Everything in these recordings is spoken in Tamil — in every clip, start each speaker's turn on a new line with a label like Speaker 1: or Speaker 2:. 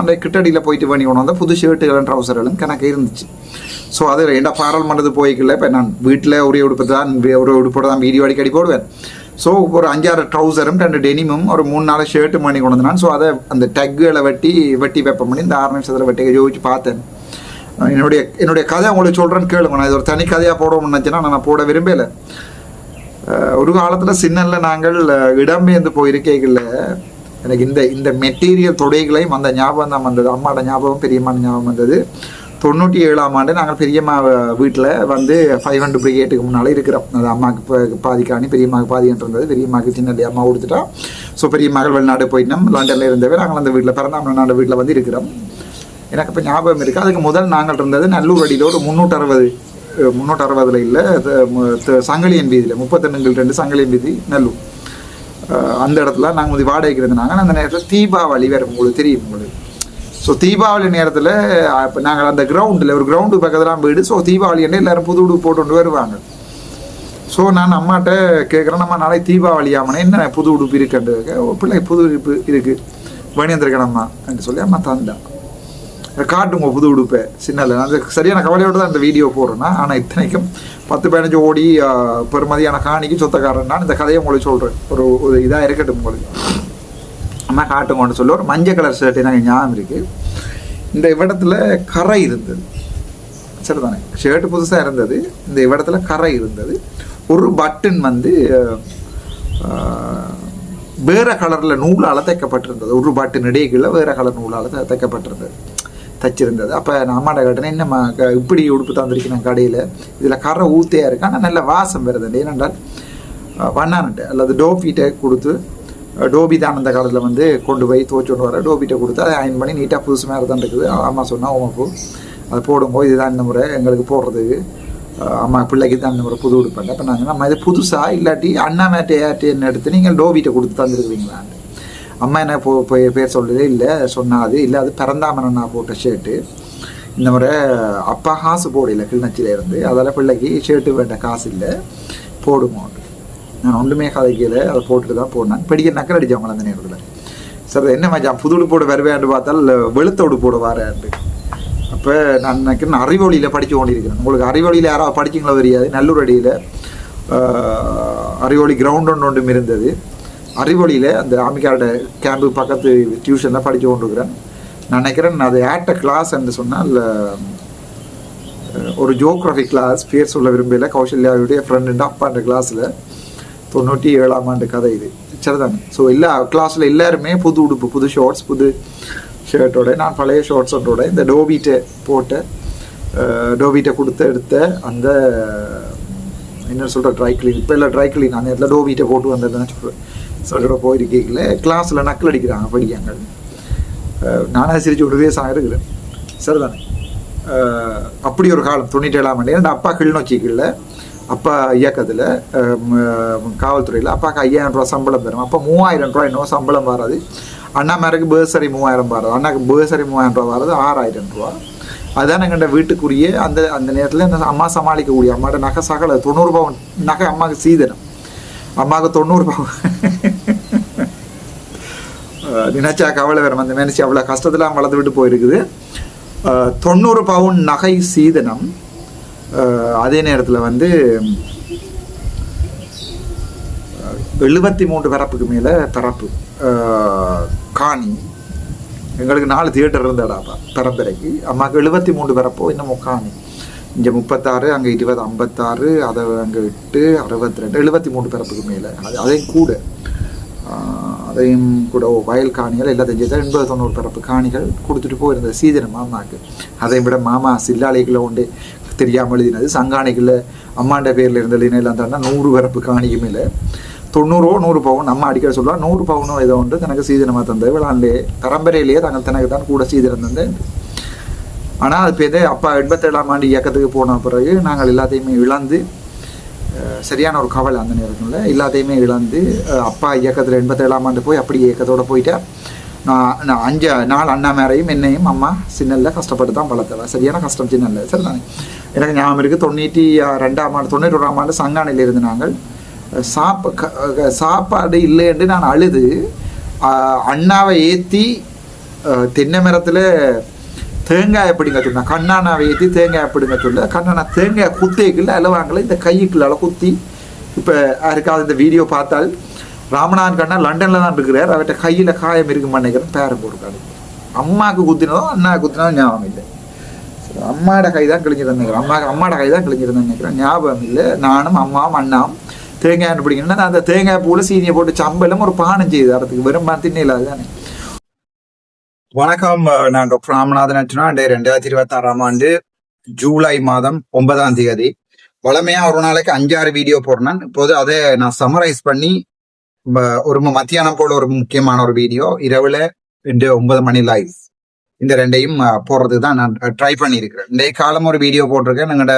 Speaker 1: அந்த கிட்டடியில் போயிட்டு பண்ணி கொண்டு வந்தால் புது ஷர்ட்டுகளும் ட்ரௌசர்களும் கணக்கு இருந்துச்சு. ஸோ அது என்ன பாராளுமன்றத்து போய்க்கல. இப்போ நான் வீட்டில் ஒரே உடுப்பு தான் ஒரு உடுப்போட தான் வீடியோ அடிக்கடி போடுவேன். ஸோ ஒரு 5-6 ட்ரௌசரும் 2 டெனிமும் ஒரு 3-4 ஷர்ட்டு பண்ணி கொண்டு வந்தான். ஸோ அதை அந்த டக்குகளை வெட்டி வெப்பம் பண்ணி இந்த 6 நிமிஷத்தில் வெட்டி யோசிச்சு பார்த்தேன். என்னுடைய கதை உங்களுக்கு சொல்கிறேன்னு கேளுங்க. நான் இது ஒரு தனி கதையாக போடணும்னு நினச்சேன்னா நான் போட விரும்பலை. ஒரு காலத்தில் சின்னல்ல நாங்கள் இடம்பெயர்ந்து போயிருக்கைகளில் எனக்கு இந்த மெட்டீரியல் தொடைகளையும் அந்த ஞாபகம் தான் வந்தது. அம்மாவோட ஞாபகம், பெரியம்மான ஞாபகம் வந்தது. 97ஆம் ஆண்டு நாங்கள் பெரியம்மா வீட்டில் வந்து 500 பிரிகேட்டுக்கு முன்னால் இருக்கிறோம். அது அம்மாவுக்கு பாதிக்காணி, பெரியம்மாவுக்கு பாதிக்கிட்டு இருந்தது. பெரியம்மாவுக்கு சின்னடி அம்மா கொடுத்துட்டா. ஸோ பெரியம்மாக்கள் வெளிநாடு போயிட்டோம். லண்டனில் இருந்தவே நாங்கள் அந்த வீட்டில் பிறந்தாம் வீட்டில் வந்து இருக்கிறோம். எனக்கு இப்போ ஞாபகம் இருக்குது. அதுக்கு முதல் நாங்கள் இருந்தது நல்லூர் அடியில் ஒரு 360 இல்லை சங்கிலியன் வீதியில் 32 சங்கிலியன் வீதி நல்லூர். அந்த இடத்துல நாங்கள் வாடகைக்கு இருந்தாங்க. அந்த நேரத்தில் தீபாவளி வேறு உங்களுக்கு தெரியும் உங்களுக்கு. ஸோ தீபாவளி நேரத்தில் இப்போ நாங்கள் அந்த கிரவுண்டில் ஒரு கிரவுண்டு பக்கத்தில் வீடு. ஸோ தீபாவளி என்ன எல்லோரும் புது உடுப்பு போட்டு வருவாங்க. ஸோ நான் அம்மாட்ட கேட்குறேன், நம்ம நாளைக்கு தீபாவளி ஆமாண்ணே என்ன புது உடுப்பு இருக்குன்னு. பிள்ளை புது உடுப்பு இருக்குது வேணியந்திருக்கேனம்மா என்று சொல்லி அம்மா தந்தா. காட்டுங்க புது உடுப்பை சின்னல. அந்த சரியான கவலையோடு தான் இந்த வீடியோ போடுறேன்னா. ஆனால் இத்தனைக்கும் 10-15 ஓடி பெருமதியான காணிக்கு சொத்தக்காரன். நான் இந்த கதையை உங்களுக்கு சொல்கிறேன். ஒரு இதாக இருக்கட்டும் உங்களுக்கு. அம்மா காட்டுங்கன்னு சொல்லி ஒரு மஞ்சள் கலர் ஷர்ட் எனக்கு ஞாபகம் இருக்குது. இந்த இடத்துல கரை இருந்தது. சரிதானே, ஷர்ட்டு புதுசாக இருந்தது. இந்த இடத்துல கரை இருந்தது. ஒரு பட்டன் வந்து வேறு கலரில் நூலால் தைக்கப்பட்டிருந்தது. ஒரு பட்டன் இடையில வேறு கலர் நூலால் தைச்சிருந்தது. அப்போ நான் அம்மாட்ட கேட்டேன், என்னம்மா இப்படி உடுப்பு தந்திருக்கேன் கடையில், இதில் கரை ஊத்தையாக இருக்கு, ஆனால் நல்ல வாசம் வருது. ஏனென்றால் வண்ணான்ட்டு அல்லது டோபிகிட்ட கொடுத்து, டோபி தான் அந்த காலத்தில் வந்து கொண்டு போய் துவச்சோண்டு வர டோபிகிட்ட கொடுத்து அதை அயன் பண்ணி நீட்டாக புதுசு மேலே தான் இருக்குது. அம்மா சொன்னால் உமக்கு அதை போடும்போது இதுதான் இந்த முறை எங்களுக்கு போடுறதுக்கு, அம்மா பிள்ளைக்கு தான் இந்த முறை புது உடுப்பேன். அப்போ நாங்கள் நம்ம இது புதுசாக இல்லாட்டி அண்ணா மேட்டையாட்டின்னு எடுத்து நீங்கள் டோபிகிட்ட கொடுத்து தந்துருக்குவீங்களான்னு. அம்மா என்ன பேர் சொல்லுதே இல்லை சொன்னாது இல்லை, அது பிறந்தாமன் நான் போட்ட ஷர்ட்டு. இந்த முறை அப்பா காசு போடல கிளிநொச்சியில் இருந்து, அதால் பிள்ளைக்கு ஷர்ட்டு வேண்ட காசு இல்லை போடுமோன்னு. நான் ஒன்றுமே கதைக்கல, அதை போட்டுட்டு தான் போனேன். பெடிக்க நக்கல் அடித்தவங்கள அந்த நேரத்தில். சார் என்ன மச்சான் புது உடுப்போடு வருவேன்னு பார்த்தால் வெளுத்த உடுப்போடு வரேன்ட்டு. அப்போ நான் நினைக்கிறேன் அறிவொழியில் படித்து கொண்டிருக்கிறேன். உங்களுக்கு அறிவொழியில் யாராவது படிச்சிங்களோ தெரியாது. நல்லூர் அடியில் அறிவொழி கிரவுண்ட் ஒன்றும் இருந்தது. அறிவொழியில் அந்த ஆமிக்காரோட கேம்பு பக்கத்து டியூஷனில் படித்து கொண்டிருக்கிறேன். நான் நினைக்கிறேன் அது ஏட்ட கிளாஸ் என்று சொன்னால் ஒரு ஜியோகிராஃபி கிளாஸ், பேர் சொல்ல விரும்பல, கௌசல்யாவுடைய ஃப்ரெண்டு அப்பான்ற கிளாஸில் 97ஆம் ஆண்டு கதை இது. சரிதானே. ஸோ எல்லா கிளாஸில் எல்லாருமே புது உடுப்பு, புது ஷார்ட்ஸ், புது ஷர்ட்டோட, நான் பழைய ஷார்ட்ஸோட இந்த டோபிகிட்ட கொடுத்து எடுத்த அந்த என்ன சொல்கிற ட்ரை கிளீன், இப்போ இல்லை ட்ரை கிளீன் அந்த இடத்துல டோபிகிட்ட போட்டு வந்ததுன்னு சொல்கிறேன். சொல்கிற போயிருக்கீங்களே கிளாஸில் நக்கல் அடிக்கிறாங்க படிக்காங்க. நானே சிரிச்சு விடுவே இருக்கிறேன். சரிதானே. அப்படி ஒரு காலம் 97ஆம் ஆண்டு. என் அப்பா கிளிநொச்சிகளில் அப்பா இயக்கத்தில் காவல்துறையில் அப்பாவுக்கு 5000 ரூபா சம்பளம் பெறும். அப்போ 3000 ரூபா இன்னும் சம்பளம் வராது. அண்ணா மேருக்கு பேர்சரி 3000 வராது. அண்ணாக்கு பேர்சரி 3000 ரூபா வராது, 6000 ரூபா. அதுதான் எங்கள்கிட்ட வீட்டுக்குரிய அந்த நேரத்தில் இந்த அம்மா சமாளிக்கக்கூடிய அம்மாவோட நகை சகல 90 பவுன் நகை அம்மாவுக்கு சீதனம். அம்மாவுக்கு 90 பவுன் நினைச்சா கவலை வேறு. அந்த நினைச்சு அவ்வளோ கஷ்டத்தில் வளர்த்து விட்டு போயிருக்குது. 90 பவுன் நகை சீதனம். அதே நேரத்தில் வந்து 73 பிறப்புக்கு மேலே பிறப்பு காணி. எங்களுக்கு 4 தியேட்டர் இருந்தாடாப்பா பரம்பரைக்கு. அம்மாவுக்கு 73 பிறப்போ இன்னமும் காணி. இங்கே 36, அங்கே 20, 56, அதை அங்கே 8, 62, 73 பிறப்புக்கு மேலே. அதையும் கூட வயல் காணிகள் எல்லாத்தையும் சேர்த்து 80-90 பிறப்பு காணிகள் கொடுத்துட்டு போயிருந்தது சீதனம் மாமாவுக்கு. அதை விட மாமா சில்லாலைகளை உண்டு தெரியாமல் எழுதினது, சங்கானைக்குள்ள அம்மாண்ட பேரில் இருந்த எல்லாம் தாண்டா 100 பிறப்பு காணிக்கு மேலே 90-100 பவுன். அம்மா அடிக்கடி சொல்லுவாள் 100 பவுனோ ஏதோ உண்டு தனக்கு சீதனமாக தந்தது. விளாண்டே பரம்பரையிலேயே தனக்கு தான் கூட சீதனம் தந்தேன். ஆனால் அது பேர் அப்பா 87ஆம் ஆண்டு இயக்கத்துக்கு போன பிறகு நாங்கள் எல்லாத்தையுமே இழந்து, சரியான ஒரு கவலை அந்த நேரத்தில், எல்லாத்தையுமே இழந்து அப்பா இயக்கத்தில் 87ஆம் ஆண்டு போய் அப்படி இயக்கத்தோடு போயிட்டேன். நான் 5 அண்ணா மேரையும் என்னையும் அம்மா சின்னல்ல கஷ்டப்பட்டு தான் வளர்த்தவ. சரியான கஷ்டம் சின்னல்ல. சரி தானே. எனக்கு ஞாபகம் இருக்குது 92ஆம் ஆண்டு 91ஆம் ஆண்டு சங்கானையில் இருந்து நாங்கள் சாப்பாடு இல்லைன்னு நான் அழுது அண்ணாவை ஏற்றி தென்னை மரத்தில் தேங்காய் எப்படிங்க சொன்னா கண்ணானா வைத்து தேங்காய் எப்படிங்க சொல்ல கண்ணானா தேங்காய் குத்தைக்குள்ள அலவாங்கள இந்த கைக்குள்ள குத்தி இப்போ யாருக்காவது இந்த வீடியோ பார்த்தால் ராமநாதன் கண்ணா லண்டனில் தான் இருக்கிறார். அவர்கிட்ட கையில் காயம் இருக்குமா நினைக்கிறேன். பேரம் போட்டுருக்காரு. அம்மாவுக்கு குத்தினதோ அண்ணாவுக்கு குத்தினதோ ஞாபகம் இல்லை. அம்மாவோட கை தான் கிழிஞ்சிருந்தேன் நினைக்கிறேன். அம்மாவோட கை தான் கிழிஞ்சிருந்தேன் நினைக்கிறேன். ஞாபகம் இல்லை. நானும் அம்மாவும் அண்ணாவும் தேங்காய் பிடிக்கணும்னா அந்த தேங்காய் பூவில் சீனியை போட்டு சம்பளம் ஒரு பானம் செய்யுது அதுக்கு வெறும் திண்ணையில் அதுதானே. வணக்கம், நான் டாக்டர் ராமநாதன். 2026 ஆண்டு ஜூலை மாதம் 9ஆம் தேதி வளமையா ஒரு நாளைக்கு 5-6 வீடியோ போடுறேன். இப்போது அதை நான் சமரைஸ் பண்ணி ஒரு மத்தியானம் போல ஒரு முக்கியமான ஒரு வீடியோ இரவுல 9 மணி லைவ் இந்த ரெண்டையும் போடுறதுக்கு தான் நான் ட்ரை பண்ணியிருக்கிறேன். இன்றைய காலம் ஒரு வீடியோ போட்டிருக்கேன். எங்கள்ட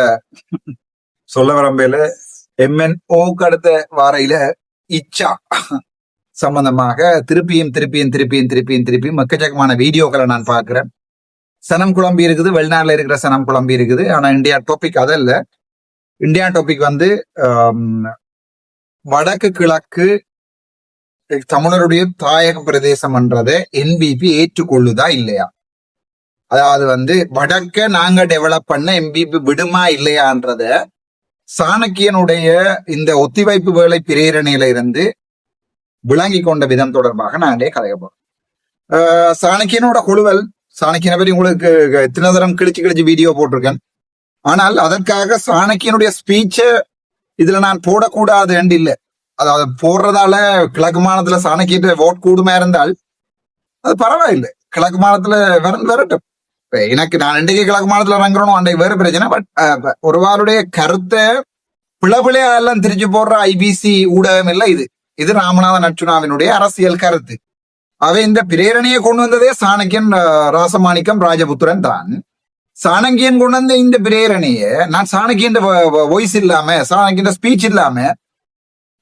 Speaker 1: சொல்ல வரம்பையில MNOக்கு அடுத்த வாரையில இச்சா சம்பந்தமாக திருப்பியும் எக்கச்சக்கமான வீடியோக்களை நான் பார்க்கிறேன். சனம் குழம்பி இருக்குது, வெளிநாட்டுல இருக்கிற சனம் குழம்பி இருக்குது. ஆனா இந்தியா டாபிக் அதல்ல. இந்தியா டாபிக் வடக்கு கிழக்கு தமிழருடைய தாயக பிரதேசம் என்றதை NBP ஏற்றுக்கொள்ளுதா இல்லையா, அதாவது வடக்க நாங்க டெவலப் பண்ண NBP விடுமா இல்லையான்றத சாணக்கியனுடைய இந்த ஒத்திவைப்பு வேலை பிரேரணையில இருந்து விளங்கி கொண்ட விதம் தொடர்பாக நாங்களே கதைக்க போறோம். சாணக்கியனோட குழுவல், சாணக்கியனை பற்றி உங்களுக்கு எத்தனை தரம் கிழிச்சு வீடியோ போட்டிருக்கேன். ஆனால் அதற்காக சாணக்கியனுடைய ஸ்பீச்சை இதுல நான் போடக்கூடாது என்று இல்லை. அதாவது போடுறதால கிழக்கு மாநிலத்துல சாணக்கிய ஓட் கூடுமா இருந்தால் அது பரவாயில்லை. கிழக்கு மாநிலத்துல வரட்டும். எனக்கு நான் இன்றைக்கு கிழக்கு மாநிலத்துல இறங்குறோம் அன்றைக்கு வேறு பிரச்சனை. பட் ஒருவாருடைய கருத்தை பிளபிளையா எல்லாம் திரிச்சு போடுற IBC ஊடகம் இல்லை. இது ராமநாதன் அர்ச்சுனாவினுடைய அரசியல் கருத்து. அவை இந்த பிரேரணையை கொண்டு வந்ததே சாணக்கியன் ராசமாணிக்கம் ராஜபுத்திரன் தான். சாணக்கியன் கொண்டு வந்த இந்த பிரேரணைய நான் சாணக்கியன் வாய்ஸ் இல்லாம சாணக்கியன் ஸ்பீச் இல்லாம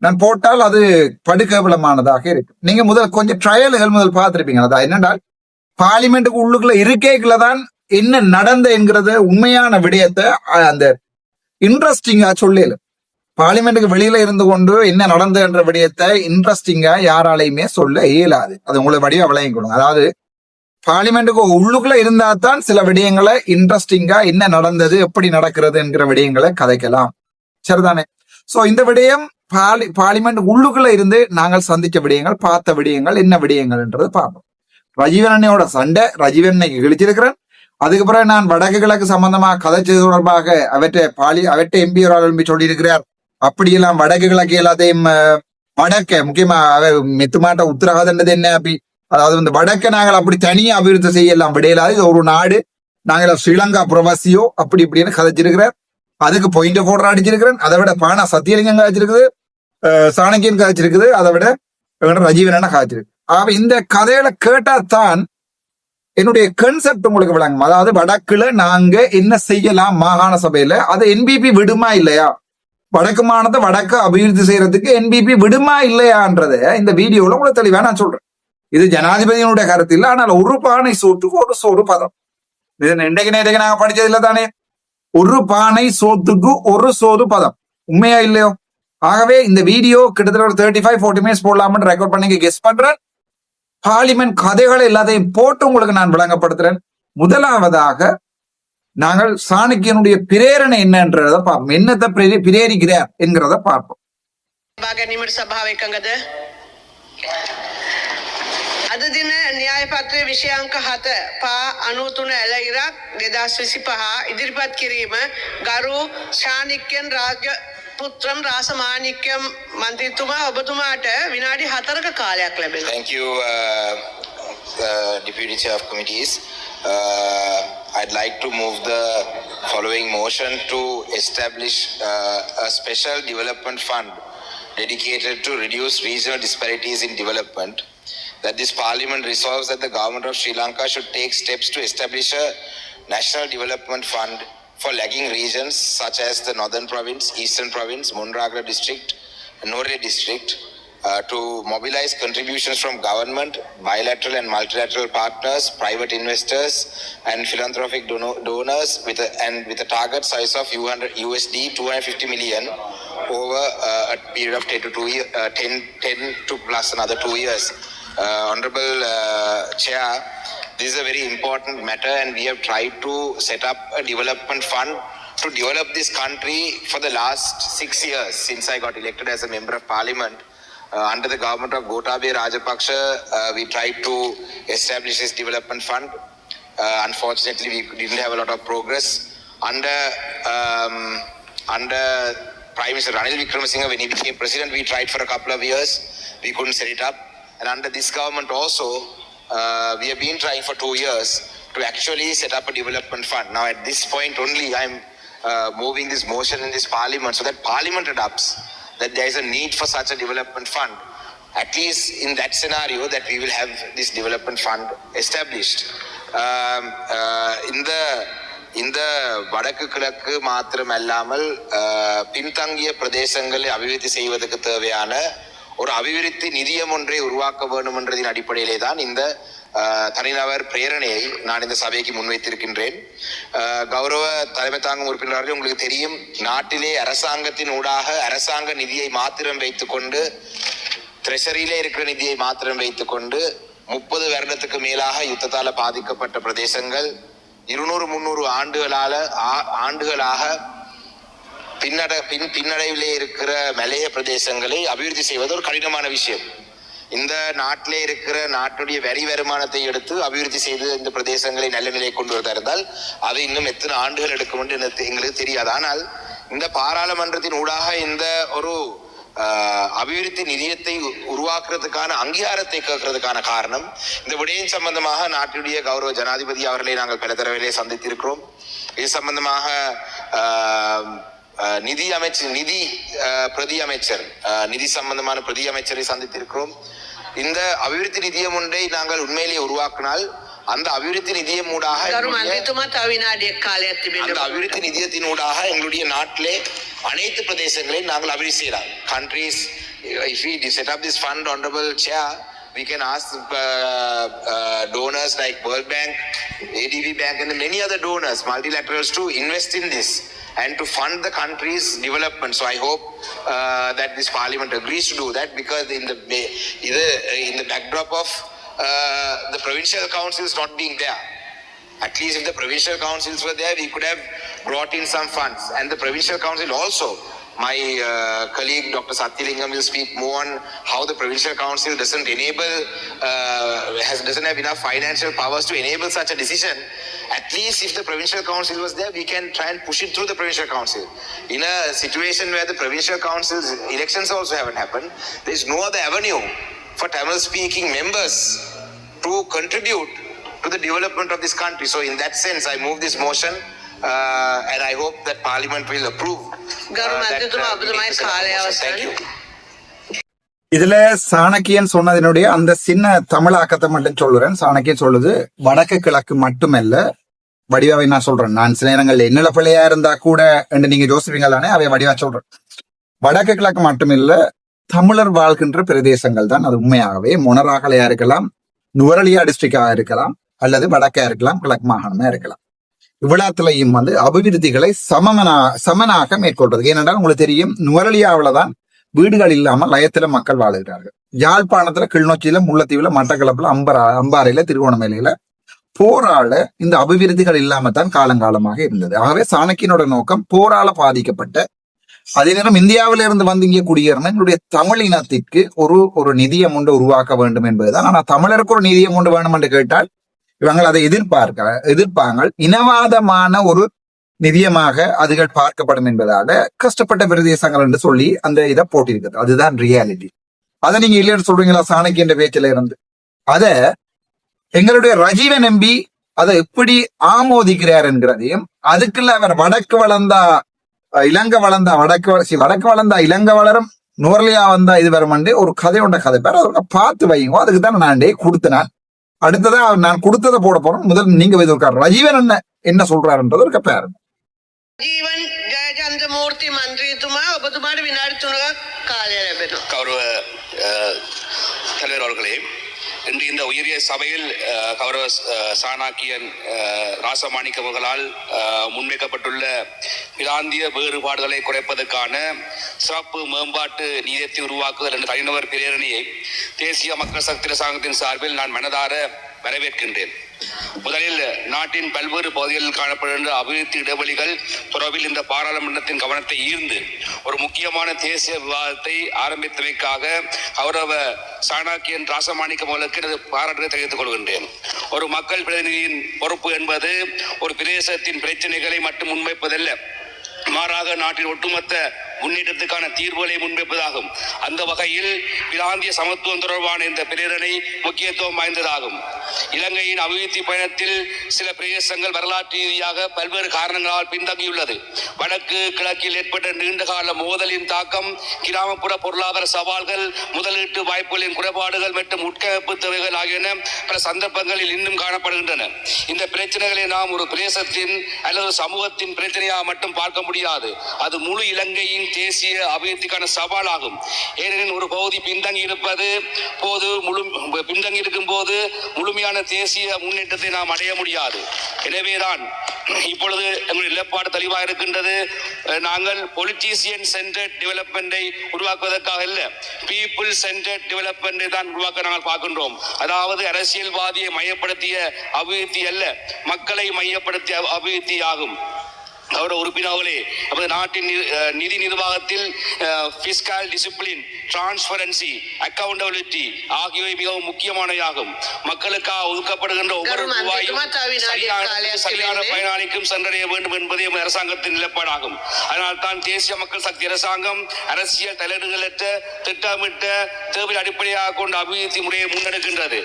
Speaker 1: நான் போட்டால் அது படுகேவலமானதாக இருக்கு. நீங்க கொஞ்சம் ட்ரையல்கள் பார்த்திருப்பீங்க. அதான் என்னென்றால் பார்லிமெண்ட்டுக்கு உள்ளுக்குள்ள இருக்கைக்குள்ளதான் என்ன நடந்த என்கிறத உண்மையான விடயத்தை அந்த இன்ட்ரெஸ்டிங்கா சொல்லல. பார்லிமெண்ட்டுக்கு வெளியில இருந்து கொண்டு என்ன நடந்த என்ற விடயத்தை இன்ட்ரெஸ்டிங்கா யாராலையுமே சொல்ல இயலாது. அது உங்களுக்கு வடிவ விளையங்கணும். அதாவது பார்லிமெண்ட்டுக்கு உள்ளுக்குள்ள இருந்தா தான் சில விடயங்களை இன்ட்ரெஸ்டிங்கா என்ன நடந்தது எப்படி நடக்கிறது என்கிற விடயங்களை கதைக்கலாம். சரிதானே? சோ இந்த விடயம் பார்லிமெண்ட் உள்ளுக்குள்ள இருந்து நாங்கள் சந்திச்ச விடயங்கள், பார்த்த விடயங்கள், என்ன விடயங்கள் என்றது பார்ப்போம். ரஜீவன் அண்ணையோட சண்டை ரஜீவன் அன்னைக்கு கிழிச்சிருக்கிறேன். அதுக்கு பிறகு நான் வடக்கு கிழக்கு சம்பந்தமாக கதைச்சது தொடர்பாக அவற்றை MP ஒரு எழுப்பி சொல்லியிருக்கிறார். அப்படியெல்லாம் வடக்கு கிழக்கு எல்லாத்தையும் வடக்க முக்கியமா மெத்துமாட்ட உத்தரவாதன்றது என்ன அப்படி, அதாவது வடக்க நாங்கள் அப்படி தனியா அபிவிருத்தி செய்யலாம் விடையிலாது. இது ஒரு நாடு, நாங்கள் ஸ்ரீலங்கா பிரவாசியோ அப்படி இப்படின்னு கதைச்சிருக்கிறார். அதுக்கு பாயிண்ட் போடுற அடிச்சிருக்கிறேன். அதை விட பானா சத்தியலிங்கம் காய்ச்சிருக்குது, சாணக்கியன் காய்ச்சிருக்குது, அதை விட ரஜீவன் காய்ச்சிருக்கு. ஆக இந்த கதையில கேட்டாத்தான் என்னுடைய கன்செப்ட் உங்களுக்கு விளங்கும். அதாவது வடக்குல நாங்க என்ன செய்யலாம் மாகாண சபையில, அதை NBP விடுமா இல்லையா, வடக்கு மாநிலத்தை வடக்கு அபிவிருத்தி செய்யறதுக்கு NBP விடுமா இல்லையான்றத இந்த வீடியோல உங்களுக்கு தெளிவா நான் சொல்றேன். இது ஜனாதிபதியினுடைய கருத்து இல்லை. ஆனால் ஒரு பானை சோற்றுக்கு ஒரு சோறு பதம். இன்றைக்கு நேற்றைக்கு நாங்க படிச்சது இல்லை தானே, ஒரு பானை சோத்துக்கு ஒரு சோறு பதம். உண்மையா இல்லையோ? ஆகவே இந்த வீடியோ கிட்டத்தட்ட ஒரு 35-40 மினிட்ஸ் போடலாம்னு ரெக்கார்ட் பண்ணி கெஸ் பண்றேன். பார்லிமெண்ட் கதைகளை எல்லாத்தையும் போட்டு உங்களுக்கு நான் விளங்கப்படுத்துறேன். முதலாவதாக நாங்கள் சாணக்கியனுடைய பிரேரணை என்னன்றத பார்ப்போம். என்னத்தை பிரேரிக்கிறார் என்கிறத பார்ப்போம்.
Speaker 2: අද දින න්‍යාය පත්‍රයේ විෂය අංක 7 පා 93 ඇල ඉරක් 2025 ඉදිරිපත් කිරීම ගරු ශානික්‍යන් රාජපුත්‍රම් රාසමාණික්‍යම් මන්ත්‍රීතුමා ඔබතුමාට විනාඩි 4ක කාලයක් ලැබෙනවා.
Speaker 3: Thank you, Deputy Chair of Committees. I'd like to move the following motion to establish a special development fund dedicated to reduce regional disparities in development. That this Parliament resolves that the Government of Sri Lanka should take steps to establish a national development fund for lagging regions such as the Northern Province, Eastern Province, Mundragara District, and Norre District to mobilize contributions from government, bilateral and multilateral partners, private investors, and philanthropic donors with a target size of $250 million over a period of 10 to plus another 2 years. Honorable Chair, this is a very important matter, and we have tried to set up a development fund to develop this country for the last 6 years since I got elected as a member of parliament. Under the government of Gotabaya Rajapaksa, we tried to establish this development fund. Unfortunately, we didn't have a lot of progress. Under Prime Minister Ranil Wickremesinghe, when he became president, we tried for a couple of years. We couldn't set it up. And under this government also, we have been trying for 2 years to actually set up a development fund. Now, at this point only, I'm moving this motion in this parliament so that parliament adopts that there is a need for such a development fund. At least in that scenario, that we will have this development fund established. இந்த வடக்கு கிழக்கு மாத்திரமல்லாமல் பின்தங்கிய பிரதேசங்களை அபிவிருத்தி செய்வதற்கு தேவையான ஒரு அபிவிருத்தி நிதியம் ஒன்றை உருவாக்க வேண்டும் என்றதின் அடிப்படையிலே தான் இந்த தனிநபர் பிரேரணையை நான் இந்த சபைக்கு முன்வைத்திருக்கின்றேன். கௌரவ தலைமை தாங்கும் உறுப்பினர்கள், உங்களுக்கு தெரியும், நாட்டிலே அரசாங்கத்தின் ஊடாக அரசாங்க நிதியை மாத்திரம் வைத்துக்கொண்டு, ட்ரெஷரியிலே இருக்கிற நிதியை மாத்திரம் வைத்துக்கொண்டு 30 வருடத்துக்கு மேலாக யுத்தத்தால பாதிக்கப்பட்ட பிரதேசங்கள் 200-300 ஆண்டுகளாக பின்னடைவிலே இருக்கிற மலைய பிரதேசங்களை அபிவிருத்தி செய்வது ஒரு கடினமான விஷயம். இந்த நாட்டிலே இருக்கிற நாட்டுடைய வரி வருமானத்தை எடுத்து அபிவிருத்தி செய்து இந்த பிரதேசங்களை நல்ல நிலையை கொண்டு வருவதா இருந்தால் அது இன்னும் எத்தனை ஆண்டுகள் எடுக்கும் என்று எங்களுக்கு தெரியாது. ஆனால் இந்த பாராளுமன்றத்தின் ஊடாக இந்த ஒரு அபிவிருத்தி நிதியத்தை உருவாக்குறதுக்கான அங்கீகாரத்தை கேட்கறதுக்கான காரணம், இந்த விடயம் சம்பந்தமாக நாட்டுடைய கௌரவ ஜனாதிபதி அவர்களை நாங்கள் பல தடவையிலே சந்தித்திருக்கிறோம். இது சம்பந்தமாக நிதி பிரதி அமைச்சர் நிதி சம்பந்தமான பிரதி அமைச்சரை சந்தித்திருக்கிறோம். இந்த அபிவிருத்தி நிதியம் ஒன்றை நாங்கள் உண்மையிலேயே உருவாக்கினால் அந்த அபிவிருத்தி நிதியம் ஊடாக அந்த அபிவிருத்தி நிதியத்தினூடாக எங்களுடைய நாட்டிலே அனைத்து பிரதேசங்களை நாங்கள் அபிவிருத்தி செய்யலாம். Countries, if we set up this fund, honorable chair, we can ask donors like World Bank, ADB Bank and many other donors, multilaterals, to invest in this and to fund the country's development. So I hope that this parliament agrees to do that, because in the backdrop of the provincial councils not being there, at least if the provincial councils were there, we could have brought in some funds. And the provincial council also, my colleague Dr. Sathilingam will speak more on how the provincial council doesn't have enough financial powers to enable such a decision. At least if the provincial council was there, we can try and push it through the provincial council. In a situation where the provincial council's elections also haven't happened, there is no other avenue for Tamil speaking members to contribute to the development of this country. So in that sense, I move this motion and I hope that Parliament will approve. Thank you.
Speaker 1: இதுல சாணக்கியன் சொன்னதனுடைய அந்த சின்ன தமிழாக்கத்தை மட்டும் சொல்லுறேன். சாணக்கியன் சொல்லுது, வடக்கு கிழக்கு மட்டுமல்ல, வடிவாவை நான் சொல்றேன். நான் சில நேரங்கள் என்னில பிள்ளையா இருந்தா கூட என்று நீங்க யோசிப்பீங்க தானே, அவை வடிவா சொல்றேன். வடக்கு கிழக்கு மட்டுமில்ல, தமிழர் வாழ்கின்ற பிரதேசங்கள் தான். அது உண்மையாகவே மொனராகலையா இருக்கலாம், நுவரலியா டிஸ்ட்ரிக்டாக இருக்கலாம், அல்லது வடக்கா இருக்கலாம், கிழக்கு மாகாணமா இருக்கலாம். இவ்வளவுலையும் அபிவிருத்திகளை சமனாக மேற்கொள்றது. ஏனென்றால் உங்களுக்கு தெரியும், நுவரலியாவில தான் வீடுகள் இல்லாமல் லயத்துல மக்கள் வாழுகிறார்கள். யாழ்ப்பாணத்துல, கிளிநொச்சியில, முல்லைத்தீவுல, மட்டக்களப்புல, அம்பாறையில, திருகோணமலையில போரால இந்த அபிவிருத்திகள் இல்லாமத்தான் காலங்காலமாக இருந்தது. ஆகவே சாணக்கியனோட நோக்கம் போரால பாதிக்கப்பட்ட, அதே நேரம் இந்தியாவில இருந்து வந்து இங்கே குடியேறின என்னுடைய தமிழ் இனத்திற்கு ஒரு நிதியம் ஒன்று உருவாக்க வேண்டும் என்பதுதான். ஆனா தமிழருக்கு ஒரு நிதியம் ஒன்று வேணும் என்று கேட்டால் இவங்க அதை எதிர்ப்பாங்க. இனவாதமான ஒரு நிதியமாக அதுகள் பார்க்கப்படும் என்பதால கஷ்டப்பட்ட பிரதேசங்கள் என்று சொல்லி அந்த இதை போட்டிருக்கிறது. அதுதான் ரியாலிட்டி. அதை நீங்க இல்லைன்னு சொல்றீங்களா சாணக்கிய பேச்சில இருந்து? அத எங்களுடைய ரஜீவன் எம்பி அதை எப்படி ஆமோதிக்கிறார் என்கிறதையும், அதுக்குள்ள அவர் வடக்கு வளர்ந்தா இலங்கை வளரும், நுவரலியா வந்தா இது வரும் ஒரு கதையோட கதை பேர். அதை பார்த்து வைங்க. அதுக்கு தான் நான் கொடுத்தேன். அடுத்ததா நான் கொடுத்ததை போட போறேன். முதல் நீங்க ரஜீவன் என்ன சொல்றாருன்றது ஒரு பேரு.
Speaker 2: ජීවන් ජයචන්ද්‍ර මූර්ති මන්ත්‍රීතුමා, ඔබතුමාට විනාඩි 3ක් කාලය ලැබෙනවා.
Speaker 4: கௌரவ தலைவர் அவர்களே, இன்று இந்த உயரிய சபையில் கௌரவ சாணக்கியன் ராசமாணிக்க அவர்களால் முன்வைக்கப்பட்டுள்ள பிராந்திய வேறுபாடுகளை குறைப்பதற்கான சிறப்பு மேம்பாட்டு நிதியத்தை உருவாக்குதல் என்ற தனிநபர் பிரேரணையை தேசிய மக்கள் சக்தி அரசாங்கத்தின் சார்பில் நான் மனதார வரவேற்கின்றேன். முதலில் நாட்டின் பல்வேறு பகுதிகளில் காணப்படுகின்ற அபிவிருத்தி இடைவெளிகள் தொடர்பில் இந்த பாராளுமன்றத்தின் கவனத்தை ஈர்ந்து ஒரு முக்கியமான தேசிய விவாதத்தை ஆரம்பித்தமைக்காக கௌரவ சாணக்கியன் ராசமாணிக்கம் அவர்களுக்கு எனது பாராட்டுகளை தெரிவித்துக் கொள்கின்றேன். ஒரு மக்கள் பிரதிநிதியின் பொறுப்பு என்பது ஒரு பிரதேசத்தின் பிரச்சனைகளை மட்டும் முன்வைப்பதல்ல, மாறாக நாட்டின் ஒட்டுமொத்த முன்னேற்றத்துக்கான தீர்வுகளை முன்வைப்பதாகும். அந்த வகையில் பிராந்திய சமத்துவம் தொடர்பான இந்த பிரேரணை முக்கியத்துவம் வாய்ந்ததாகும். இலங்கையின் அபிவிருத்தி பயணத்தில் சில பிரதேசங்கள் வரலாற்று ரீதியாக பல்வேறு காரணங்களால் பின்தங்கியுள்ளது. வடக்கு கிழக்கில் ஏற்பட்ட நீண்டகால மோதலின் தாக்கம், கிராமப்புற பொருளாதார சவால்கள், முதலீட்டு வாய்ப்புகளின் குறைபாடுகள் மற்றும் உட்கமைப்பு தேவைகள் ஆகியன பல சந்தர்ப்பங்களில் இன்னும் காணப்படுகின்றன. இந்த பிரச்சனைகளை நாம் ஒரு பிரதேசத்தின் அல்லது சமூகத்தின் பிரச்சனையாக மட்டும் பார்க்க முடியாது. அது முழு இலங்கையின் தேசிய அபிவிருத்திக்கான சவாலாகும். ஏனெனில் ஒரு பகுதி பின்தங்கி இருக்கும் போது முழுமையான தேசிய முன்னேற்றத்தை நாம் அடைய முடியாது. எனவேதான் இப்பொழுது எங்களுடைய நிலைப்பாடு தெளிவாக இருக்கின்றது. நாங்கள் பொலிட்டீசியன் சென்டர்ட் டெவலப்மெண்டை உருவாக்குவதற்காக இல்ல, பீப்புள் சென்டர்ட் டெவலப்மெண்டை தான் உருவாக்க நாங்கள் பார்க்கின்றோம். அதாவது அரசியல்வாதியை மையப்படுத்திய அபிவிருத்தி அல்ல, மக்களை மையப்படுத்திய அபிவிருத்தி ஆகும். கௌரவ உறுப்பினர்களே, நமது நாட்டின் நிதி நிர்வாகத்தில் பிஸ்கல் டிசிப்ளின், டிரான்ஸ்பரன்சி, அக்கவுண்டபிலிட்டி ஆகியவை மிகவும் முக்கியமானவையாகும். மக்களுக்காக ஒதுக்கப்படுகின்ற ஒவ்வொரு ரூபாயும் சரியான பயனாளிக்கும் சென்றடைய வேண்டும் என்பதே அரசாங்கத்தின் நிலைப்பாடாகும். அதனால் தான் தேசிய மக்கள் சக்தி அரசாங்கம் அரசியல் தலையீடுகளற்ற திட்டமிட்ட தேவை அடிப்படையாக கொண்ட அபிவிருத்தி முறையை முன்னெடுக்கின்றது.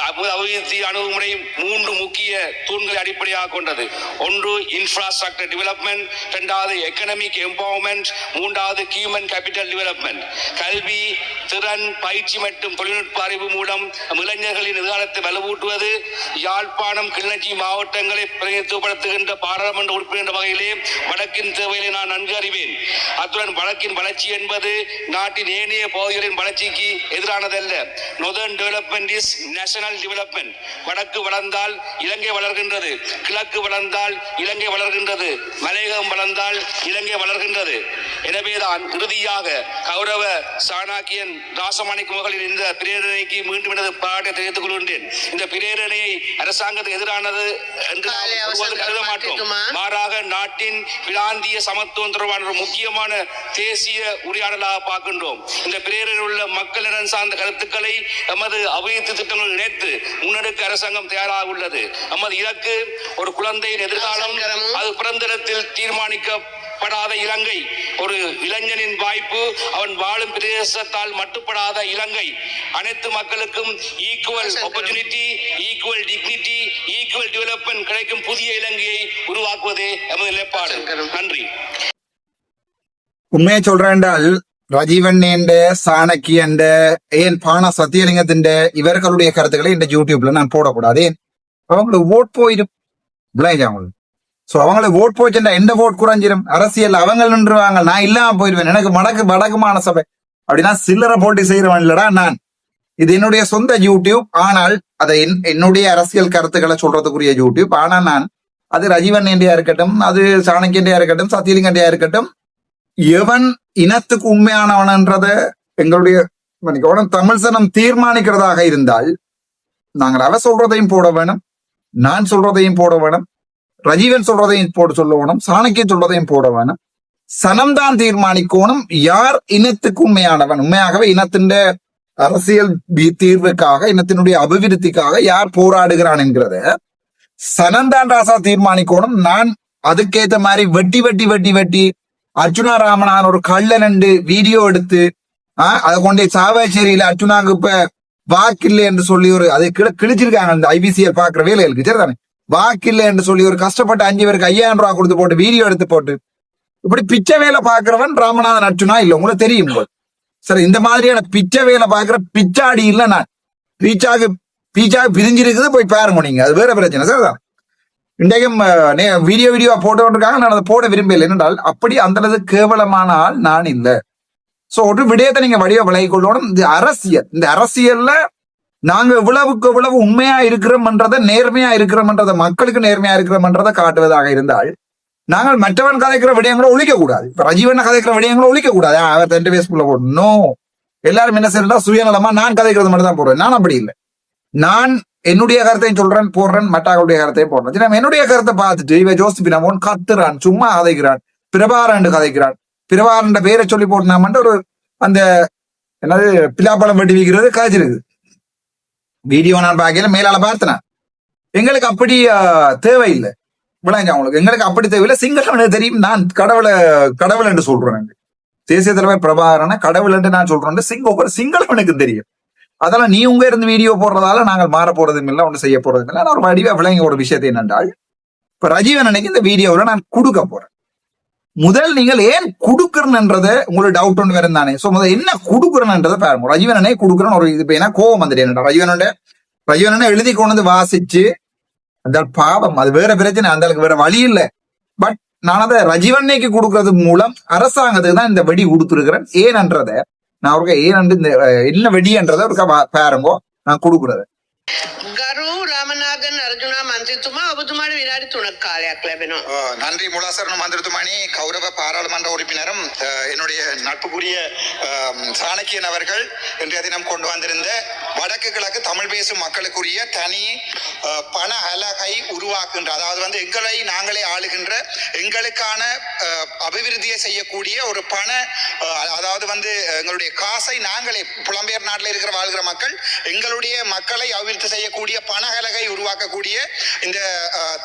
Speaker 4: அபிவிருத்தி அணுகுமுறை 3 முக்கிய தூண்களை அடிப்படையாக கொண்டது. ஒன்று இன்ஃப்ராஸ்ட்ரக்சர் டெவலப்மெண்ட், இரண்டாவது எக்கனாமிக் எம்பவர்மெண்ட், மூன்றாவது ஹியூமன் கேபிட்டல் டெவலப்மெண்ட். கல்வி, திறன், பயிற்சி மற்றும் தொழில்நுட்ப அறிவு மூலம் இளைஞர்களின் எதிர்காலத்தை வலுவூட்டுவது. யாழ்ப்பாணம், கிளிநொச்சி மாவட்டங்களை பிரதிநிதித்துவப்படுத்துகின்ற பாராளுமன்ற உறுப்பினர் என்ற வகையிலே வடக்கின் தேவையை நான் நன்கு அறிவேன். அத்துடன் வடக்கின் வளர்ச்சி என்பது நாட்டின் ஏனைய பகுதிகளின் வளர்ச்சிக்கு எதிரானதல்ல. Northern development is national development. வடக்கு வளர்ந்தால் இலங்கை வளர்கின்றது, கிழக்கு வளர்ந்தால் இலங்கை வளர்கின்றது, மலையகம் வளர்ந்தால் இலங்கை வளர்கின்றது. எனவேதான் இறுதியாக கௌரவ சாணக்கியன் ராசமாணிக்கம் அவர்களின் இந்த பிரேரணைக்கு மீண்டும் எனது பாராட்டை தெரிவித்துக் கொள்கின்றேன். இந்த பிரேரணையை அரசாங்கத்துக்கு எதிரானது என்று கருத மாட்டோம். மாறாக நாட்டின் பிராந்திய சமத்துவம் தொடர்பான ஒரு முக்கியமான தேசிய உரையாடலாக பார்க்கின்றோம். இந்த பிரேரணையில் உள்ள மக்களிடம் சார்ந்த கருத்துக்களை எமது அபிவிருத்தி திட்டங்கள் இணைத்து முன்னெடுக்க அரசாங்கம் தயாராக உள்ளது. நமது இலக்கு ஒரு குழந்தையின் எதிர்காலம், அது பிறந்திடத்தில் தீர்மானிக்கப்படாத இலங்கை, ஒரு இளைஞனின் வாய்ப்பு, அவன் வாழும் பிரதேசத்தால் மட்டுப்படாத இலங்கை, அனைத்து மக்களுக்கும் equal opportunity, equal dignity, equal development கிடைக்கும் புதிய இலங்கையை உருவாக்குவதே எமது நிலைப்பாடு. நன்றி.
Speaker 1: ഉണ്മയെ ചൊല്ലാണ്ടാൽ ரஜீவன் சாணக்கியன் ஏன் பானா சத்தியலிங்கத்தின் இவர்களுடைய கருத்துக்களை இந்த யூடியூப்ல நான் போடக்கூடாது. அவங்களுக்கு ஓட் போயிடும் விளையாங்க. சோ அவங்களுக்கு ஓட் போச்சுட்டா எந்த ஓட் குறைஞ்சிடும், அரசியல் அவங்க நின்றுவாங்க, நான் இல்லாம போயிடுவேன், எனக்கு வடக்குமான சபை அப்படின்னா சில்லறை போட்டி செய்யறவன் இல்லடா நான். இது என்னுடைய சொந்த யூடியூப், ஆனால் அதை என்னுடைய அரசியல் கருத்துக்களை சொல்றதுக்குரிய யூடியூப். ஆனா நான் அது ரஜீவன் இண்டியா இருக்கட்டும், அது சாணக்கியண்டியா இருக்கட்டும், சத்தியலிங்கண்டியா இருக்கட்டும், எவன் இனத்துக்கு உண்மையானவன்ன்றத எங்களுடைய தமிழ் சனம் தீர்மானிக்கிறதாக இருந்தால் நாங்கள் அவ சொல்றதையும் போட வேணும், நான் சொல்றதையும் போட வேணும், ரஜீவன் சொல்றதையும் போட சொல்ல வேணும், சாணக்கியன் சொல்றதையும் போட வேணும். சனம்தான் தீர்மானிக்கணும் யார் இனத்துக்கு உண்மையானவன், உண்மையாகவே இனத்தின் அரசியல் தீர்வுக்காக, இனத்தினுடைய அபிவிருத்திக்காக யார் போராடுகிறான் என்கிறத சனம்தான் ராசா தீர்மானிக்கணும். நான் அதுக்கேற்ற மாதிரி வெட்டி வெட்டி வெட்டி வெட்டி அர்ஜுனா ராமனான் ஒரு கள்ளன் வீடியோ எடுத்து அதை கொண்டே சாவச்சேரியில அர்ஜுனாவுக்கு இப்ப வாக்கில்லை என்று சொல்லி ஒரு அதை கிழிச்சிருக்காங்க அந்த ஐபிசிஎல் பாக்குற வேலைகளுக்கு. சரிதானே, வாக்கில்லை என்று சொல்லி ஒரு கஷ்டப்பட்டு 5 பேருக்கு 5000 ரூபாய் கொடுத்து போட்டு வீடியோ எடுத்து போட்டு இப்படி பிச்சை வேலை பாக்குறவன் ராமநாதன் அர்ஜுனா இல்ல, உங்களுக்கு தெரியும் போது. சரி, இந்த மாதிரியான பிச்சை வேலை பாக்குற பிச்சாடி இல்ல நான். பீச்சாக பிரிஞ்சிருக்குது, போய் பாருங்க நீங்க, அது வேற பிரச்சனை. சரிதான், இன்றைக்கும் வீடியோ போட்டு கொண்டிருக்காங்க, நான் அதை போட விரும்பல. என்னென்றால் அப்படி அந்த அளவு கேவலமான ஆள் நான் இல்லை. சோ ஒரு விடயத்தை நீங்க வடிவ விலகி கொள்ளணும். இந்த அரசியல், இந்த அரசியல்ல நாங்க இவ்வளவுக்கு இவ்வளவு உண்மையா இருக்கிறோம்ன்றதை, நேர்மையா இருக்கிறோம்ன்றதை, மக்களுக்கு நேர்மையா இருக்கிறோம்ன்றதை காட்டுவதாக இருந்தால் நாங்கள் மற்றவன் கதைக்கிற விடயங்களை ஒழிக்க கூடாது. இப்ப ரஜீவன் கதைக்கிற விடயங்களை ஒழிக்க கூடாது. அவர் 2 பேஸ்க்குள்ள போடணும். எல்லாரும் என்ன செய்யறா, சுயநலமா நான் கதைக்கிறது மட்டும் தான் போடுறேன். நான் அப்படி இல்லை. நான் என்னுடைய கருத்தையும் சொல்றேன் போடுறேன், மற்றவர்களுடைய கருத்தையும் போடுறேன். சரி, என்னுடைய கருத்தை பார்த்துட்டு இவன் ஜோசிபினமோன் கத்துறான், சும்மா கதைக்கிறான், பிரபாரண்டு கதைக்கிறான். பிரபாரண்ட பேரை சொல்லி போட்டுனாமன்ட்டு ஒரு அந்த என்னது பிலாப்பழம் வெட்டி வைக்கிறது காய்ச்சிருக்கு. வீடியோ நான் பார்க்கல, மேலால பார்த்தேன். எங்களுக்கு அப்படி தேவையில்லை, விளையாஞ்சா உங்களுக்கு எங்களுக்கு அப்படி தேவையில்லை. சிங்களவனுக்கு தெரியும் நான் கடவுள் என்று சொல்றேன். தேசிய தலைவர் பிரபாகரனை கடவுள் என்று நான் சொல்றேன். ஒவ்வொரு சிங்களவனுக்கு தெரியும். அதெல்லாம் நீ உங்க இருந்து வீடியோ போடுறதால நாங்கள் மாற போறதும் இல்லை, ஒன்று செய்ய போறதும் இல்லை. நான் ஒரு வடிவா விளங்கி ஒரு விஷயத்தை என்னென்றால், இப்ப ரஜீவனனுக்கு இந்த வீடியோவில் நான் கொடுக்க போறேன். முதல் நீங்கள் ஏன் கொடுக்குறன்றத உங்களுக்கு டவுட் ஒன்று வரும் தானே. ஸோ முதல் என்ன கொடுக்குறன்றதை பாருங்க. ரஜீவனனே கொடுக்குறேன்னு ஒரு இது ஏன்னா கோவம் வந்துட்டு என்னடா ரஜீவனனை எழுதி கொண்டு வந்து வாசிச்சு அந்த பாவம், அது வேற பிரச்சனை, அந்த வேற வழி இல்லை. பட் நான் அதை ரஜீவன்னைக்கு கொடுக்கறது மூலம் அரசாங்கத்துக்கு தான் இந்த வெடி கொடுத்துருக்கிறேன். ஏனன்றதை நான் அவருக்கு ஏனென்று இந்த என்ன வெடின்றதை ஒரு பாருங்கோ நான் கொடுக்குறது.
Speaker 2: ගරු රාමනාගන් අර්ජුනා මන්ත්‍රීතුමා ඔබතුමාට විනාඩි 3ක් කාලයක් ලැබෙනවා.
Speaker 1: நன்றி முலாசரண மந்திரத்துமானி. கௌரவ பாராளுமன்ற உறுப்பினரும் என்னுடைய நட்புக்குரிய சாணக்கியன் அவர்கள் இன்றைய தினம் கொண்டு வந்திருந்த வடக்கு கிழக்கு தமிழ் பேசும் மக்களுக்குரிய தனி பண அலகை உருவாக்குகின்ற, அதாவது வந்து எங்களை நாங்களே ஆளுகின்ற எங்களுக்கான அபிவிருத்தியை செய்யக்கூடிய ஒரு பண, அதாவது வந்து எங்களுடைய காசை நாங்களே புலம்பெயர் நாட்டில் இருக்கிற வாழ்கிற மக்கள் எங்களுடைய மக்களை அபிவிருத்தி செய்யக்கூடிய பண அலகை உருவாக்கக்கூடிய இந்த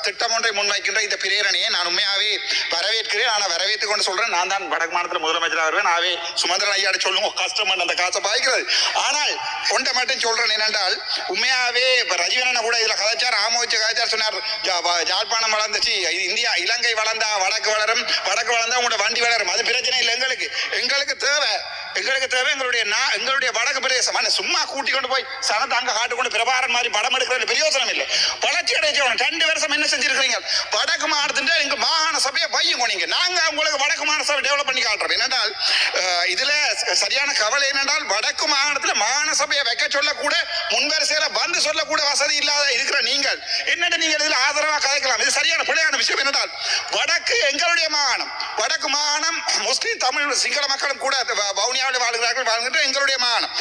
Speaker 1: திட்டம் ஒன்றை முன்வைக்கின்ற இந்த பிரேரணையை நான் உண்மையாவே வரவேற்கிறேன். ஆனால் வரவேற்று கொண்டு சொல்றேன், நான் தான் வடக்கு மாநிலத்தில் முதலமைச்சராக வருவேன். ஆவே சுமந்திரன் ஐயாட சொல்லுங்க கஷ்டம் அந்த காசை பாய்க்கிறது. ஆனால் ஒன்றை மட்டும் சொல்றேன் என்னென்றால், உண்மையாவே ரஜீவன கூட இதுல கதைச்சார், ஆமோதிச்ச கதைச்சார், சொன்னார் யாழ்ப்பாணம் வளர்ந்துச்சு, இந்தியா இலங்கை வளர்ந்தா வடக்கு வளரும், வடக்கு வளர்ந்தா உங்களோட வண்டி வளரும். அது பிரச்சனை இல்லை. எங்களுக்கு தேவை எங்களுடைய வடக்கு பிரதேசம் சும்மா கூட்டி கொண்டு போய் சனத்தை அங்க காட்டு கொண்டு பிரபாரன் மாதிரி படம் எடுக்கிறது பிரயோசனம் இல்லை. வளர்ச்சி அடைஞ்சவன் 2 வருஷம் என்ன செஞ்சிருக்கீங்க? வடக்கு மாநிலத்தின் எங்க மாகாண சபையை பையும் கொண்டீங்க. நாங்க உங்களுக்கு வடக்கு மாகாண சபை டெவலப் பண்ணி காட்டுறோம். என்னென்றால் இதுல சரியான கவலை என்னென்றால், வடக்கு மாகாணத்துல மாகாண சபையை வைக்க சொல்லக்கூட முன்வரிசையில வந்து சொல்லக்கூட வசதி இல்லாத இருக்கிற நீங்கள் என்னென்ன நீங்க இதுல ஆதரவா கதைக்கலாம். இது சரியான பிழையான விஷயம். என்னென்றால் வடக்கு எங்களுடைய மாகாணம், வடக்கு மாகாணம் முஸ்லிம் தமிழ் சிங்கள மக்களும் கூட வவுனியாவில் வாழ்கின்ற எங்களுடைய மாகாணம்.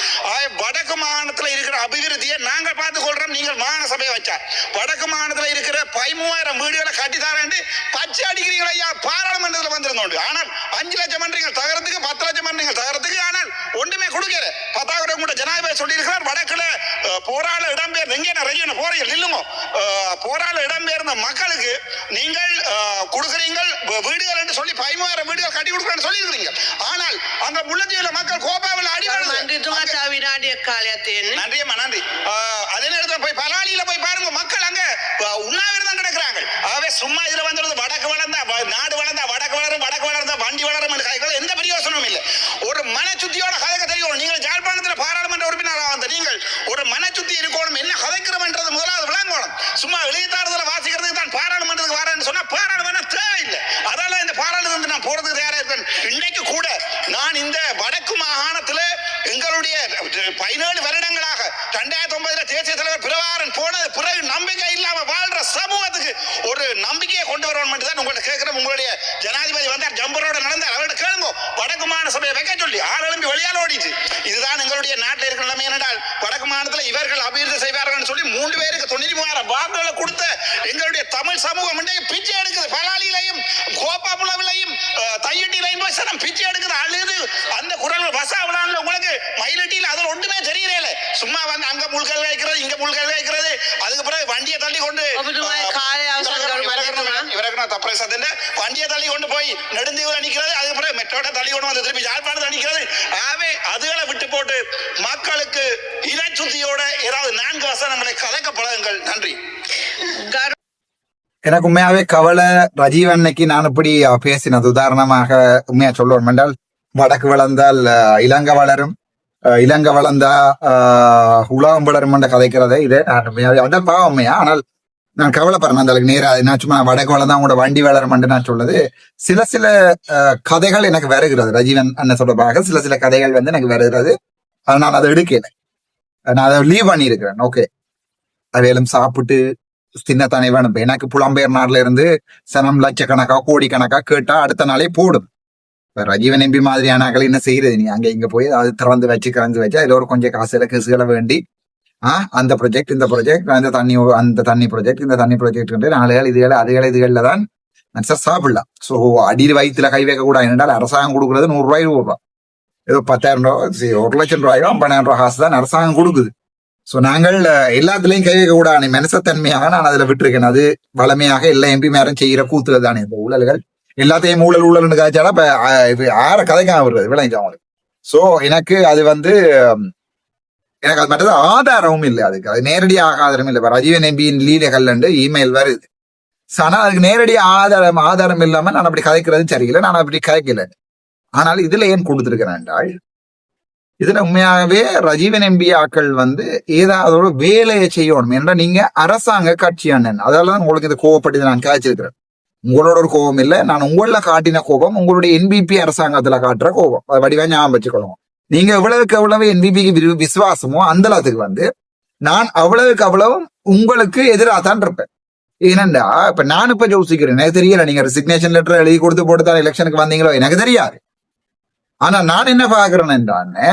Speaker 1: வடக்கு மாகாணத்தில் இருக்கிற அபிவிருத்தியை நாங்கள் பார்த்துக் கொள்றோம். நீங்கள் மாகாண சபையை வச்சா வடக்கு மாகாணத்தில் இருக்கிற 13,000 வீடுகளை கட்டித்தாரேன் பச்சை அடிக்கிறீங்களா ஐயா? பாராளுமன்றத்தில் வந்திருந்தோம். ஆனால் 5 லட்சம் மன்றங்கள் தகரத்துக்கு 10 லட்சம் மன்றங்கள் தகரத்துக்கு, ஆனால் ஒன்றுமே கொடுக்கல. 10,000 கூட ஜனாதிபதி சொல்லியிருக்கிறார். வடக்குல போராள இடம்பெயர்ந்த எங்கே ரஜின போறீங்க இல்லுமோ போராள இடம்பெயர்ந்த மக்களுக்கு நீங்கள் கொடுக்குறீங்கள் வீடுகள் என்று சொல்லி 13,000 வீடுகள் கட்டி கொடுக்குறேன்னு சொல்லியிருக்கிறீங்க. ஆனால் அங்க முள்ளத்தீவுல மக்கள் கோபாவில்
Speaker 2: විනාඩියක් කාලයක් තියෙන්නේ.
Speaker 1: நன்றியம்மா, நன்றி. அதே நேரத்தில் போய் பலாலியில போய் பாருங்க, மக்கள் அங்க உண்ணாவிரதம் கிடக்குறாங்க. ஆகவே சும்மா இதுல வந்துடுது வடக்கு வளர்ந்தா நாடு வளர்ந்தா வடக்கு வளர்ந்தா வண்டி வளரும் கதைகள் எந்த பிரயோசனமும் இல்லை. ஒரு மனச்சுத்தியோட கதைக்க தெரியும். நீங்கள் ஜாழ்ப்பாணத்தில் பாராளுமன்ற உறுப்பினராக வந்த நீங்கள் ஒரு மனச்சுத்தி இருக்கணும். என்ன கதைக்கிறோம்ன்றது முதலாவது விளங்கணும். சும்மா எழுதித்தாரத்தில் வாசிக்கிறதுக்கு தான் பாராளுமன்றத்துக்கு வரேன்னு சொன்னா பாராளுமன்றம் தேவையில்லை. அதனால இந்த பாராளுமன்றத்துக்கு நான் போறதுக்கு தயாரா இருக்கேன். இன்னைக்கு கூட நான் இந்த வடக்கு மாகாணத்துல எங்களுடைய 17 வருடங்களாக 2009 தேசிய தலைவர் பிரபாகரன் போனது பிறகு நம்பிக்கை இல்லாம வாழ்ற சமூகத்துக்கு ஒரு நம்பிக்கையை கொண்டு வரணும் தான் உங்கள்ட்ட கேட்கிறோம். உங்களுடைய ஜனாதிபதி வந்தார், ஜம்பரோட நடந்தார், அவர்கிட்ட கேளுங்க வடக்கு மாகாண சபையை வைக்க சொல்லி. ஆள் எழும்பி வெளியால் ஓடிச்சு. இதுதான் எங்களுடைய நாட்டில் இருக்கிற நிலைமை. என்னென்றால் வடக்கு மாநிலத்தில் இவர்கள் அபிவிருத்தி செய்வார்கள் சொல்லி 3 பேருக்கு 93,000 வாக்குகளை கொடுத்த எங்களுடைய தமிழ் சமூகம் இன்றைக்கு பிச்சை எடுக்குது. பலாலியிலையும் கோப்பாப்புலவிலையும் தையட்டிலையும் போய் சனம் பிச்சை எடுக்குது. அழுது அந்த குரல் வசாவிலான்ல உங்களுக்கு மயிலட்டியில் அதில் ஒன்றுமே தெரியல. சும்மா வந்து அங்க முள்கல் வைக்கிறது, இங்க முள்கல் வைக்கிறது, அதுக்கு பிறகு வண்டியை தள்ளி கொண்டு வண்டியை தள்ளி கொண்டு போய் நெடுந்தீவுல நிக்கிறது, அதுக்கு பிறகு மெட்ரோட தள்ளி கொண்டு வந்து திருப்பி யாழ்ப்பாணத்தில் நிக்கிறது. ஆகவே அதுகளை விட்டு போட்டு மக்களுக்கு இனச்சுத்தியோட ஏதாவது 4 வசனங்களை கதைக்க பழகுங்கள். நன்றி. எனக்கு உண்மையாவே கவலை. ரஜீவன்னைக்கு நான் இப்படி பேசினது உதாரணமாக உண்மையா சொல்லணும் என்றால், வடக்கு வளர்ந்தால் இலங்கை வளரும், இலங்கை வளர்ந்தா உலகம் வளரும் என்ற கதைக்கிறதே இதை நான் அதான் பாவம் உண்மையா. ஆனால் நான் கவலைப்படுறேன் அந்த அளவுக்கு நேராக. நான் சும்மா வடக்கு வளர்ந்தா உங்களோட வண்டி வளரும் என்று நான் சொல்றது சில கதைகள் எனக்கு வருகிறது. ரஜீவன் அண்ணன் சொல்றதாக சில கதைகள் வந்து எனக்கு வருகிறது. அதனால் அதை எடுக்கல, நான் அதை லீவ் பண்ணியிருக்கிறேன். ஓகே, அவையிலும் சாப்பிட்டு தின்னத்தானே வேணும். எனக்கு புலம்பெயர் நாடுல இருந்து சனம் லட்சக்கணக்கா கோடிக்கணக்கா கேட்டா அடுத்த நாளே போடும். ரஜீவன் எம்பி மாதிரியான என்ன செய்யறது? நீ அங்க இங்க போய் அது திறந்து வச்சு கறந்து வச்சு அதுல ஒரு கொஞ்சம் காசுல கேசுகளை வேண்டி அந்த ப்ராஜெக்ட் இந்த ப்ராஜெக்ட் அந்த தண்ணி ப்ராஜெக்ட் இந்த தண்ணி ப்ராஜெக்ட் நாளைகள் இதுகளை தான் மனுஷன் சாப்பிடலாம். ஸோ அடியில் வயிற்றுல கை வைக்க கூட என்றால் அரசாங்கம் கொடுக்குறது 100 ரூபாய் ரூபா, ஏதோ 10,000 ரூபா 1 லட்சம் ரூபாயோ 50,000 ரூபாய் காசு தான் அரசாங்கம் கொடுக்குது. ஸோ நாங்கள் எல்லாத்துலயும் கை வைக்க கூடாது. மனசத்தன்மையாக நான் அதுல விட்டுருக்கேன். அது வளமையாக எல்லா எம்பி மேரும் செய்யற கூத்துறது தானே. இப்போ ஊழல்கள் எல்லாத்தையும் ஊழல்னு காய்ச்சாடா இப்ப ஆற கதைக்காக வருது விளைஞ்சு அவங்களுக்கு. ஸோ எனக்கு அது எனக்கு அது மற்றது ஆதாரமும் இல்லை. அதுக்கு அது நேரடியாக ஆதாரம் இல்லை. இப்போ ரஜீவன் எம்பியின் லீலைகள் இமெயில் வருது. ஆனா அதுக்கு நேரடி ஆதாரம் இல்லாம நான் அப்படி கதைக்கிறது சரியில்லை. நான் அப்படி கதைக்கல. ஆனால் இதுல ஏன் கொடுத்திருக்கிறேன் என்றால், இதுல உண்மையாகவே ரஜீவன் எம்பி ஆக்கள் ஏதாவது ஒரு வேலையை செய்யணும் என்றால் நீங்க அரசாங்க கட்சியான அதெல்லாம் உங்களுக்கு இந்த கோவப்பட்டு நான் காய்ச்சிருக்கிறேன். உங்களோட ஒரு கோபம் இல்லை, நான் உங்கள காட்டின கோபம் உங்களுடைய என்பிபி அரசாங்கத்துல காட்டுற கோபம். அதை வடிவா ஞாபகம் வச்சுக்கொள்ளும். நீங்க எவ்வளவுக்கு எவ்வளவு என்பிபிக்கு விசுவாசமோ அந்த அளவுக்கு நான் அவ்வளவுக்கு அவ்வளவு உங்களுக்கு எதிராக தான் இருப்பேன். ஏனண்டா இப்ப நான் இப்ப யோசிக்கிறேன், எனக்கு தெரியல நீங்க ரெசிக்னேஷன் லெட்டர் எழுதி கொடுத்து போட்டுதான் எலெக்ஷனுக்கு வந்தீங்களோ எனக்கு தெரியாது. ஆனா நான் என்ன பாக்குறேன் என்றான்னு,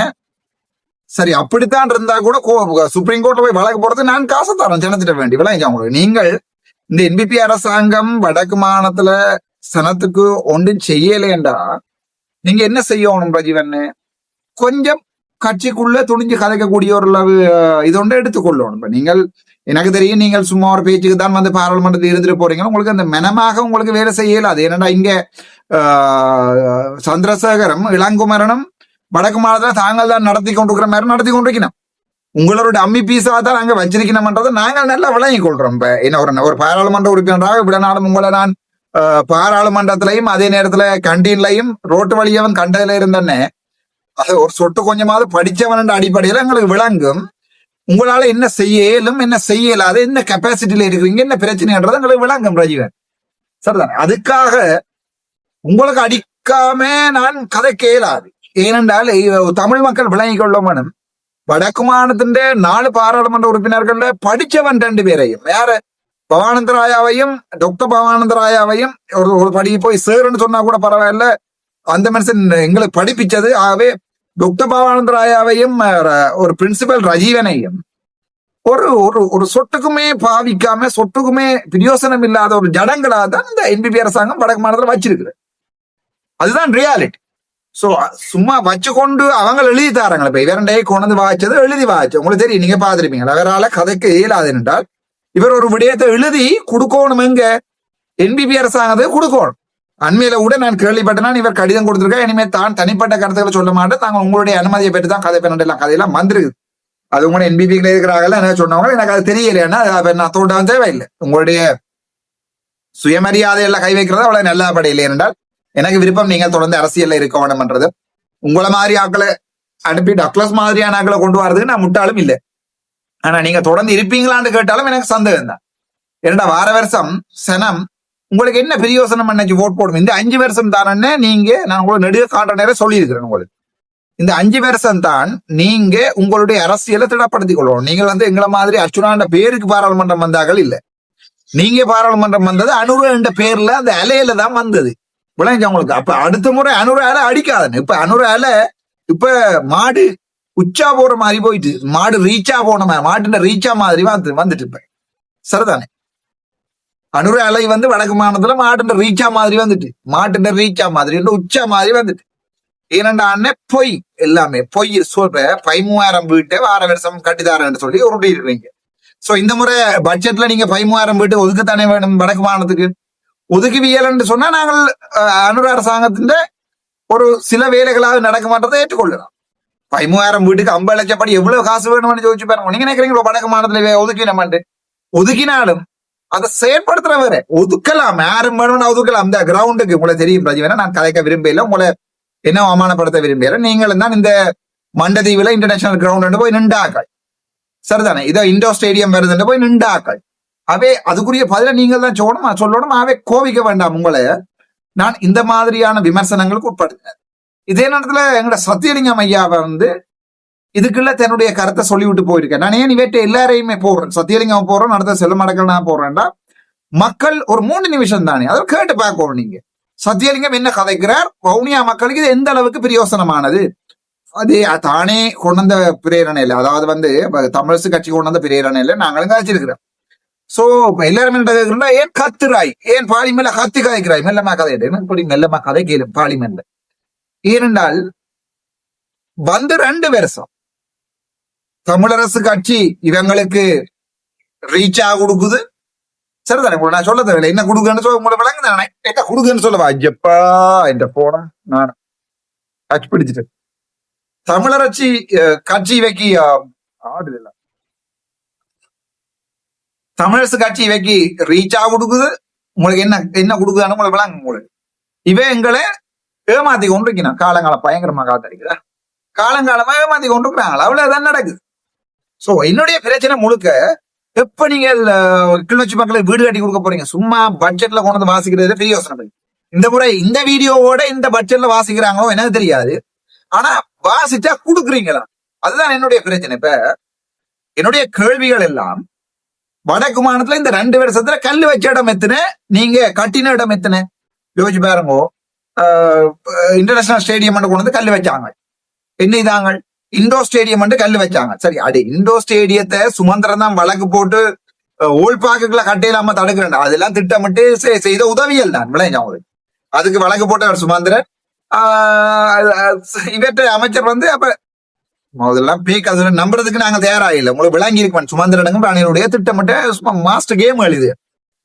Speaker 1: சரி அப்படித்தான் இருந்தா கூட சுப்ரீம் கோர்ட்ல போய் வழக்கு போறது நான் காசு தரேன் ஜனத்திட்ட வேண்டி விளையாங்க உங்களுக்கு. நீங்கள் இந்த என்பிபி அரசாங்கம் வடக்கு மாநிலத்துல சனத்துக்கு ஒன்றும் செய்யலேண்டா நீங்க என்ன செய்யணும் ரஜீவன்? கொஞ்சம் கட்சிக்குள்ள துணிஞ்சு கதைக்கக்கூடிய ஒரு இதொண்ட எடுத்துக்கொள்ளணும். இப்ப நீங்கள் எனக்கு தெரியும் நீங்கள் சும்மா ஒரு பேச்சுக்கு தான் பாராளுமன்றத்தில் இருந்துட்டு போறீங்க. உங்களுக்கு அந்த மெனமாக உங்களுக்கு வேலை செய்யல. அது என்னடா இங்க சந்திரசேகரம் இளங்குமரனும் வடக்கு மாநிலத்துல தாங்கள் தான் நடத்தி கொண்டிருக்கிற மாதிரி நடத்தி கொண்டிருக்கணும். உங்களோட அம்மி பீஸா தான் அங்க வச்சிருக்கணும்ன்றதை நாங்கள் நல்லா விளங்கி கொள்றோம். இப்ப என்ன ஒரு பாராளுமன்ற உறுப்பினராக விடனாலும் உங்களை நான் பாராளுமன்றத்திலையும் அதே நேரத்துல கண்டீன்லையும் ரோட்டு வழியவன் கண்டதுல இருந்தேன்னு அது ஒரு சொட்டு கொஞ்சமாவது படிச்சவன் அடிப்படையில எங்களுக்கு விளங்கும். உங்களால என்ன செய்யலும் என்ன செய்யலாது என்ன கெப்பாசிட்டியில இருக்கிறீங்க என்ன பிரச்சனைன்றது எங்களுக்கு விளங்கும் ரஜீவன். சரிதானே? அதுக்காக உங்களுக்கு அடிக்காம நான் கதை கேளாது. ஏனென்றால் தமிழ் மக்கள் விளங்கி கொள்ளணும். வடக்கு மாநிலத்தின் 4 பாராளுமன்ற உறுப்பினர்கள்ல படிச்சவன் 2 பேரையும் வேற பவானந்தராயாவையும் டாக்டர் பவானந்தராயாவையும் ஒரு படி போய் சேருன்னு சொன்னா கூட பரவாயில்ல. அந்த மனுஷன் எங்களுக்கு படிப்பிச்சது. ஆகவே டாக்டர் பவானந்தராயாவையும் ஒரு பிரின்சிபல் ரஜீவனையும் ஒரு சொட்டுக்குமே பாவிக்காம சொட்டுக்குமே பிரயோசனம் இல்லாத ஒரு ஜடங்களா தான் இந்த என்பிபி அரசாங்கம் வடக்கு மாநிலத்தில் வச்சிருக்கு. அதுதான் ரியாலிட்டி. சோ சும்மா வச்சுக்கொண்டு அவங்க எழுதி தாராங்களே. இப்ப இவரண்டே கொண்டு வாய்ச்சது எழுதி வாய்ச்சு உங்களுக்கு தெரியும், நீங்க பாத்துருப்பீங்க. அவரால கதைக்கு இயலாது என்றால் இவர் ஒரு விடயத்தை எழுதி கொடுக்கணும். எங்க என்பிபி அரசாங்கத்தை கொடுக்கணும். அண்மையில கூட நான் கேள்விப்பட்டேன்னா இவர் கடிதம் கொடுத்திருக்கா, இனிமே தான் தனிப்பட்ட கருத்துக்களை சொல்ல மாட்டேன், தாங்க உங்களுடைய அனுமதியை பெற்று தான் கதை பெண்ணெல்லாம் கதையெல்லாம் வந்திருக்கு. அது உங்களோட என்பிபிகளை இருக்கிறாங்கல்ல என்ன சொன்னவங்க எனக்கு அது தெரியலைன்னா நான் தோட்டம் தேவையில்லை. உங்களுடைய சுயமரியாதையெல்லாம் கை வைக்கிறதா அவ்வளவு நல்லா படையில்லை என்றால் எனக்கு விருப்பம் நீங்கள் தொடர்ந்து அரசியல்ல இருக்க வேண்டும்ன்றது. உங்களை மாதிரி ஆக்களை அனுப்பி டக்ளஸ் மாதிரியான ஆக்களை கொண்டு வரதுக்கு நான் முட்டாலும் இல்லை. ஆனா நீங்க தொடர்ந்து இருப்பீங்களான்னு கேட்டாலும் எனக்கு சந்தேகம் தான். ஏன்னா வார வருஷம் சனம் உங்களுக்கு என்ன பிரயோசனம் பண்ணி ஓட் போடும். இந்த 5 வருஷம் தானே நீங்க நான் உங்களுக்கு நெடுக காண்ற நேரம் சொல்லியிருக்கிறேன். உங்களுக்கு இந்த 5 வருஷம் தான் நீங்க உங்களுடைய அரசியலை திடப்படுத்திக் கொள்ளணும். நீங்கள் எங்களை மாதிரி அர்ச்சுனாண்ட பேருக்கு பாராளுமன்றம் வந்தார்கள் இல்லை. நீங்க பாராளுமன்றம் வந்தது அனுரு என்ற பேர்ல அந்த அலையில தான் வந்தது. விளைஞ்ச உங்களுக்கு அப்ப அடுத்த முறை அனுரு அலை அடிக்காதுன்னு. இப்ப அனுரு அலை இப்ப மாடு உச்சா போற மாதிரி போயிட்டு மாடு ரீச்சா போன மாதிரி மாட்டுன்ற ரீச்சா மாதிரி வந்துட்டு இருப்பேன். சரிதானே? அனுரு அலை வடக்கு மாநிலத்துல மாட்டுன்ற ரீச்சா மாதிரி வந்துட்டு மாட்டுன்ற ரீச்சா மாதிரி உச்சா மாதிரி வந்துட்டு. ஏனண்டா அண்ணே பொய் எல்லாமே பொய் சொல்ற 13,000 வீட்டை வார வருஷம் கட்டிதாரன்னு சொல்லி உருட்டிடுறீங்க. சோ இந்த முறை பட்ஜெட்ல நீங்க 13,000 வீட்டு ஒதுக்கத்தானே வேணும். வடக்கு மாநிலத்துக்கு ஒதுக்குவியல் சொன்னா நாங்கள் அனுர அரசாங்கத்தின் ஒரு சில வேலைகளாவது நடக்க மாட்டதை ஏற்றுக்கொள்ளலாம். 13,000 வீட்டுக்கு 50 லட்சம் படி எவ்வளவு காசு வேணும்னு யோசிச்சு பாருங்க. நீங்க நினைக்கிறீங்களோ வடக்கு மாநிலத்துல ஒதுக்கினமாண்டு? ஒதுக்கினாலும் அதை செயற்படுத்துற வேற ஒதுக்கலாம். யாரும் வேணும்னு ஒதுக்கலாம். இந்த கிரவுண்டுக்கு உங்களை தெரியும் ரஜீவனா, நான் கலைக்க விரும்பல, உங்களை என்ன அவமானப்படுத்த விரும்பல. நீங்களும் தான் இந்த மண்டதீவுல இன்டர்நேஷனல் கிரவுண்ட் போய் நின்றாக்கள். சரிதானே? இதோ இண்டோர் ஸ்டேடியம் வருதுன்னு போய் நின்றாக்கள். அவே அதுக்குரிய பதில நீங்கள் தான் சொல்லணும். அவே கோவிக்க வேண்டாம். உங்களை நான் இந்த மாதிரியான விமர்சனங்களுக்கு உட்படுத்தினேன். இதே நேரத்துல எங்களோட சத்தியலிங்கம் ஐயாவை இதுக்குள்ள தன்னுடைய கருத்தை சொல்லிவிட்டு போயிருக்கேன். நான் ஏன் இவற்றை எல்லாரையுமே போடுறேன். சத்தியலிங்கம் போடுறோம், அடுத்த செல்லுமடக்கள் நான் போடுறேன்டா. மக்கள் ஒரு 3 நிமிஷம் தானே அதை கேட்டு பார்க்கணும். நீங்க சத்தியலிங்கம் என்ன கதைக்கிறார், வவுனியா மக்களுக்கு இது எந்த அளவுக்கு பிரயோசனமானது, அது தானே கொண்டு வந்த பிரேரணையில், அதாவது தமிழரசு கட்சி கொண்டு வந்த பிரேரணையில நாங்களும் காய்ச்சிருக்கிறோம். சோ இப்ப எல்லாருமே கேட்கிறோம்னா, ஏன் கத்துறாய், ஏன் பார்லிமெண்ட்ல கத்தி கதைக்கிறாய், மெல்லமா கதை இப்படி மெல்லமா கதை கேளு பார்லிமெண்ட்ல. ஏனென்றால் 2 வருஷம் தமிழரசு கட்சி இவங்களுக்கு ரீச்சா கொடுக்குது. சரிதானே, நான் சொல்ல தேவையில்லை என்ன கொடுக்குன்னு சொல்ல உங்களை விளங்கு தானே, என்ன கொடுக்குன்னு சொல்லவா? ஐயப்பா என்ற போன நான் டச் பிடிச்சிட்டு தமிழரட்சி கட்சி வைக்கி ஆடுதில்ல, தமிழரசு கட்சி வைக்கி ரீச்சா கொடுக்குது. உங்களுக்கு என்ன கொடுக்குதான்னு உங்களுக்கு விளங்க. உங்களுக்கு இவன் எங்களை ஏமாத்தி கொண்டிருக்கணும். காலங்காலம் பயங்கரமா காத்தடிக்குதா, காலங்காலமா ஏமாத்தி கொண்டிருக்கிறாங்களா, அவ்வளவுதான் நடக்குது. சோ என்னுடைய பிரச்சனை முழுக்க, எப்ப நீங்கள் கிளிநொச்சி மக்களை வீடு கட்டி கொடுக்க போறீங்க? சும்மா பட்ஜெட்ல கொண்டு வந்து வாசிக்கிறது பெரிய யோசனை. இந்த முறை இந்த வீடியோவோட இந்த பட்ஜெட்ல வாசிக்கிறாங்களோ எனக்கு தெரியாது, ஆனா வாசிச்சா கொடுக்குறீங்களா? அதுதான் என்னுடைய பிரச்சனை. இப்ப என்னுடைய கேள்விகள் எல்லாம், வடக்கு மாநிலத்துல இந்த 2 வருஷத்துல கல் வச்ச இடம் எத்தனை, நீங்க கட்டின இடம் எத்தனை யோசிச்சு பாருங்க. இன்டர்நேஷனல் ஸ்டேடியம் கொண்டு வந்து கல் வச்சாங்க, என்ன இதாங்க இண்டோர் ஸ்டேடியம் கல் வச்சாங்க. சரி, அது இண்டோர் ஸ்டேடியத்தை சுமந்திரம் தான் வழக்கு போட்டு ஓல் பாக்குகளை கட்டையிலாம தடுக்கிறேன். அதெல்லாம் திட்டமிட்டு செய்த உதவியல் தான் விளையாங்க. அதுக்கு வழக்கு போட்டவர் சுமந்திரன். இவற்றை அமைச்சர் அப்ப முதல்லாம் பேக் அதுல நம்புறதுக்கு நாங்க தயாராகல. உங்களுக்கு விளங்கி இருக்கேன், சுமந்திரனுக்கும் ரணிலுடைய திட்டமிட்ட மாஸ்டர் கேம் எழுது.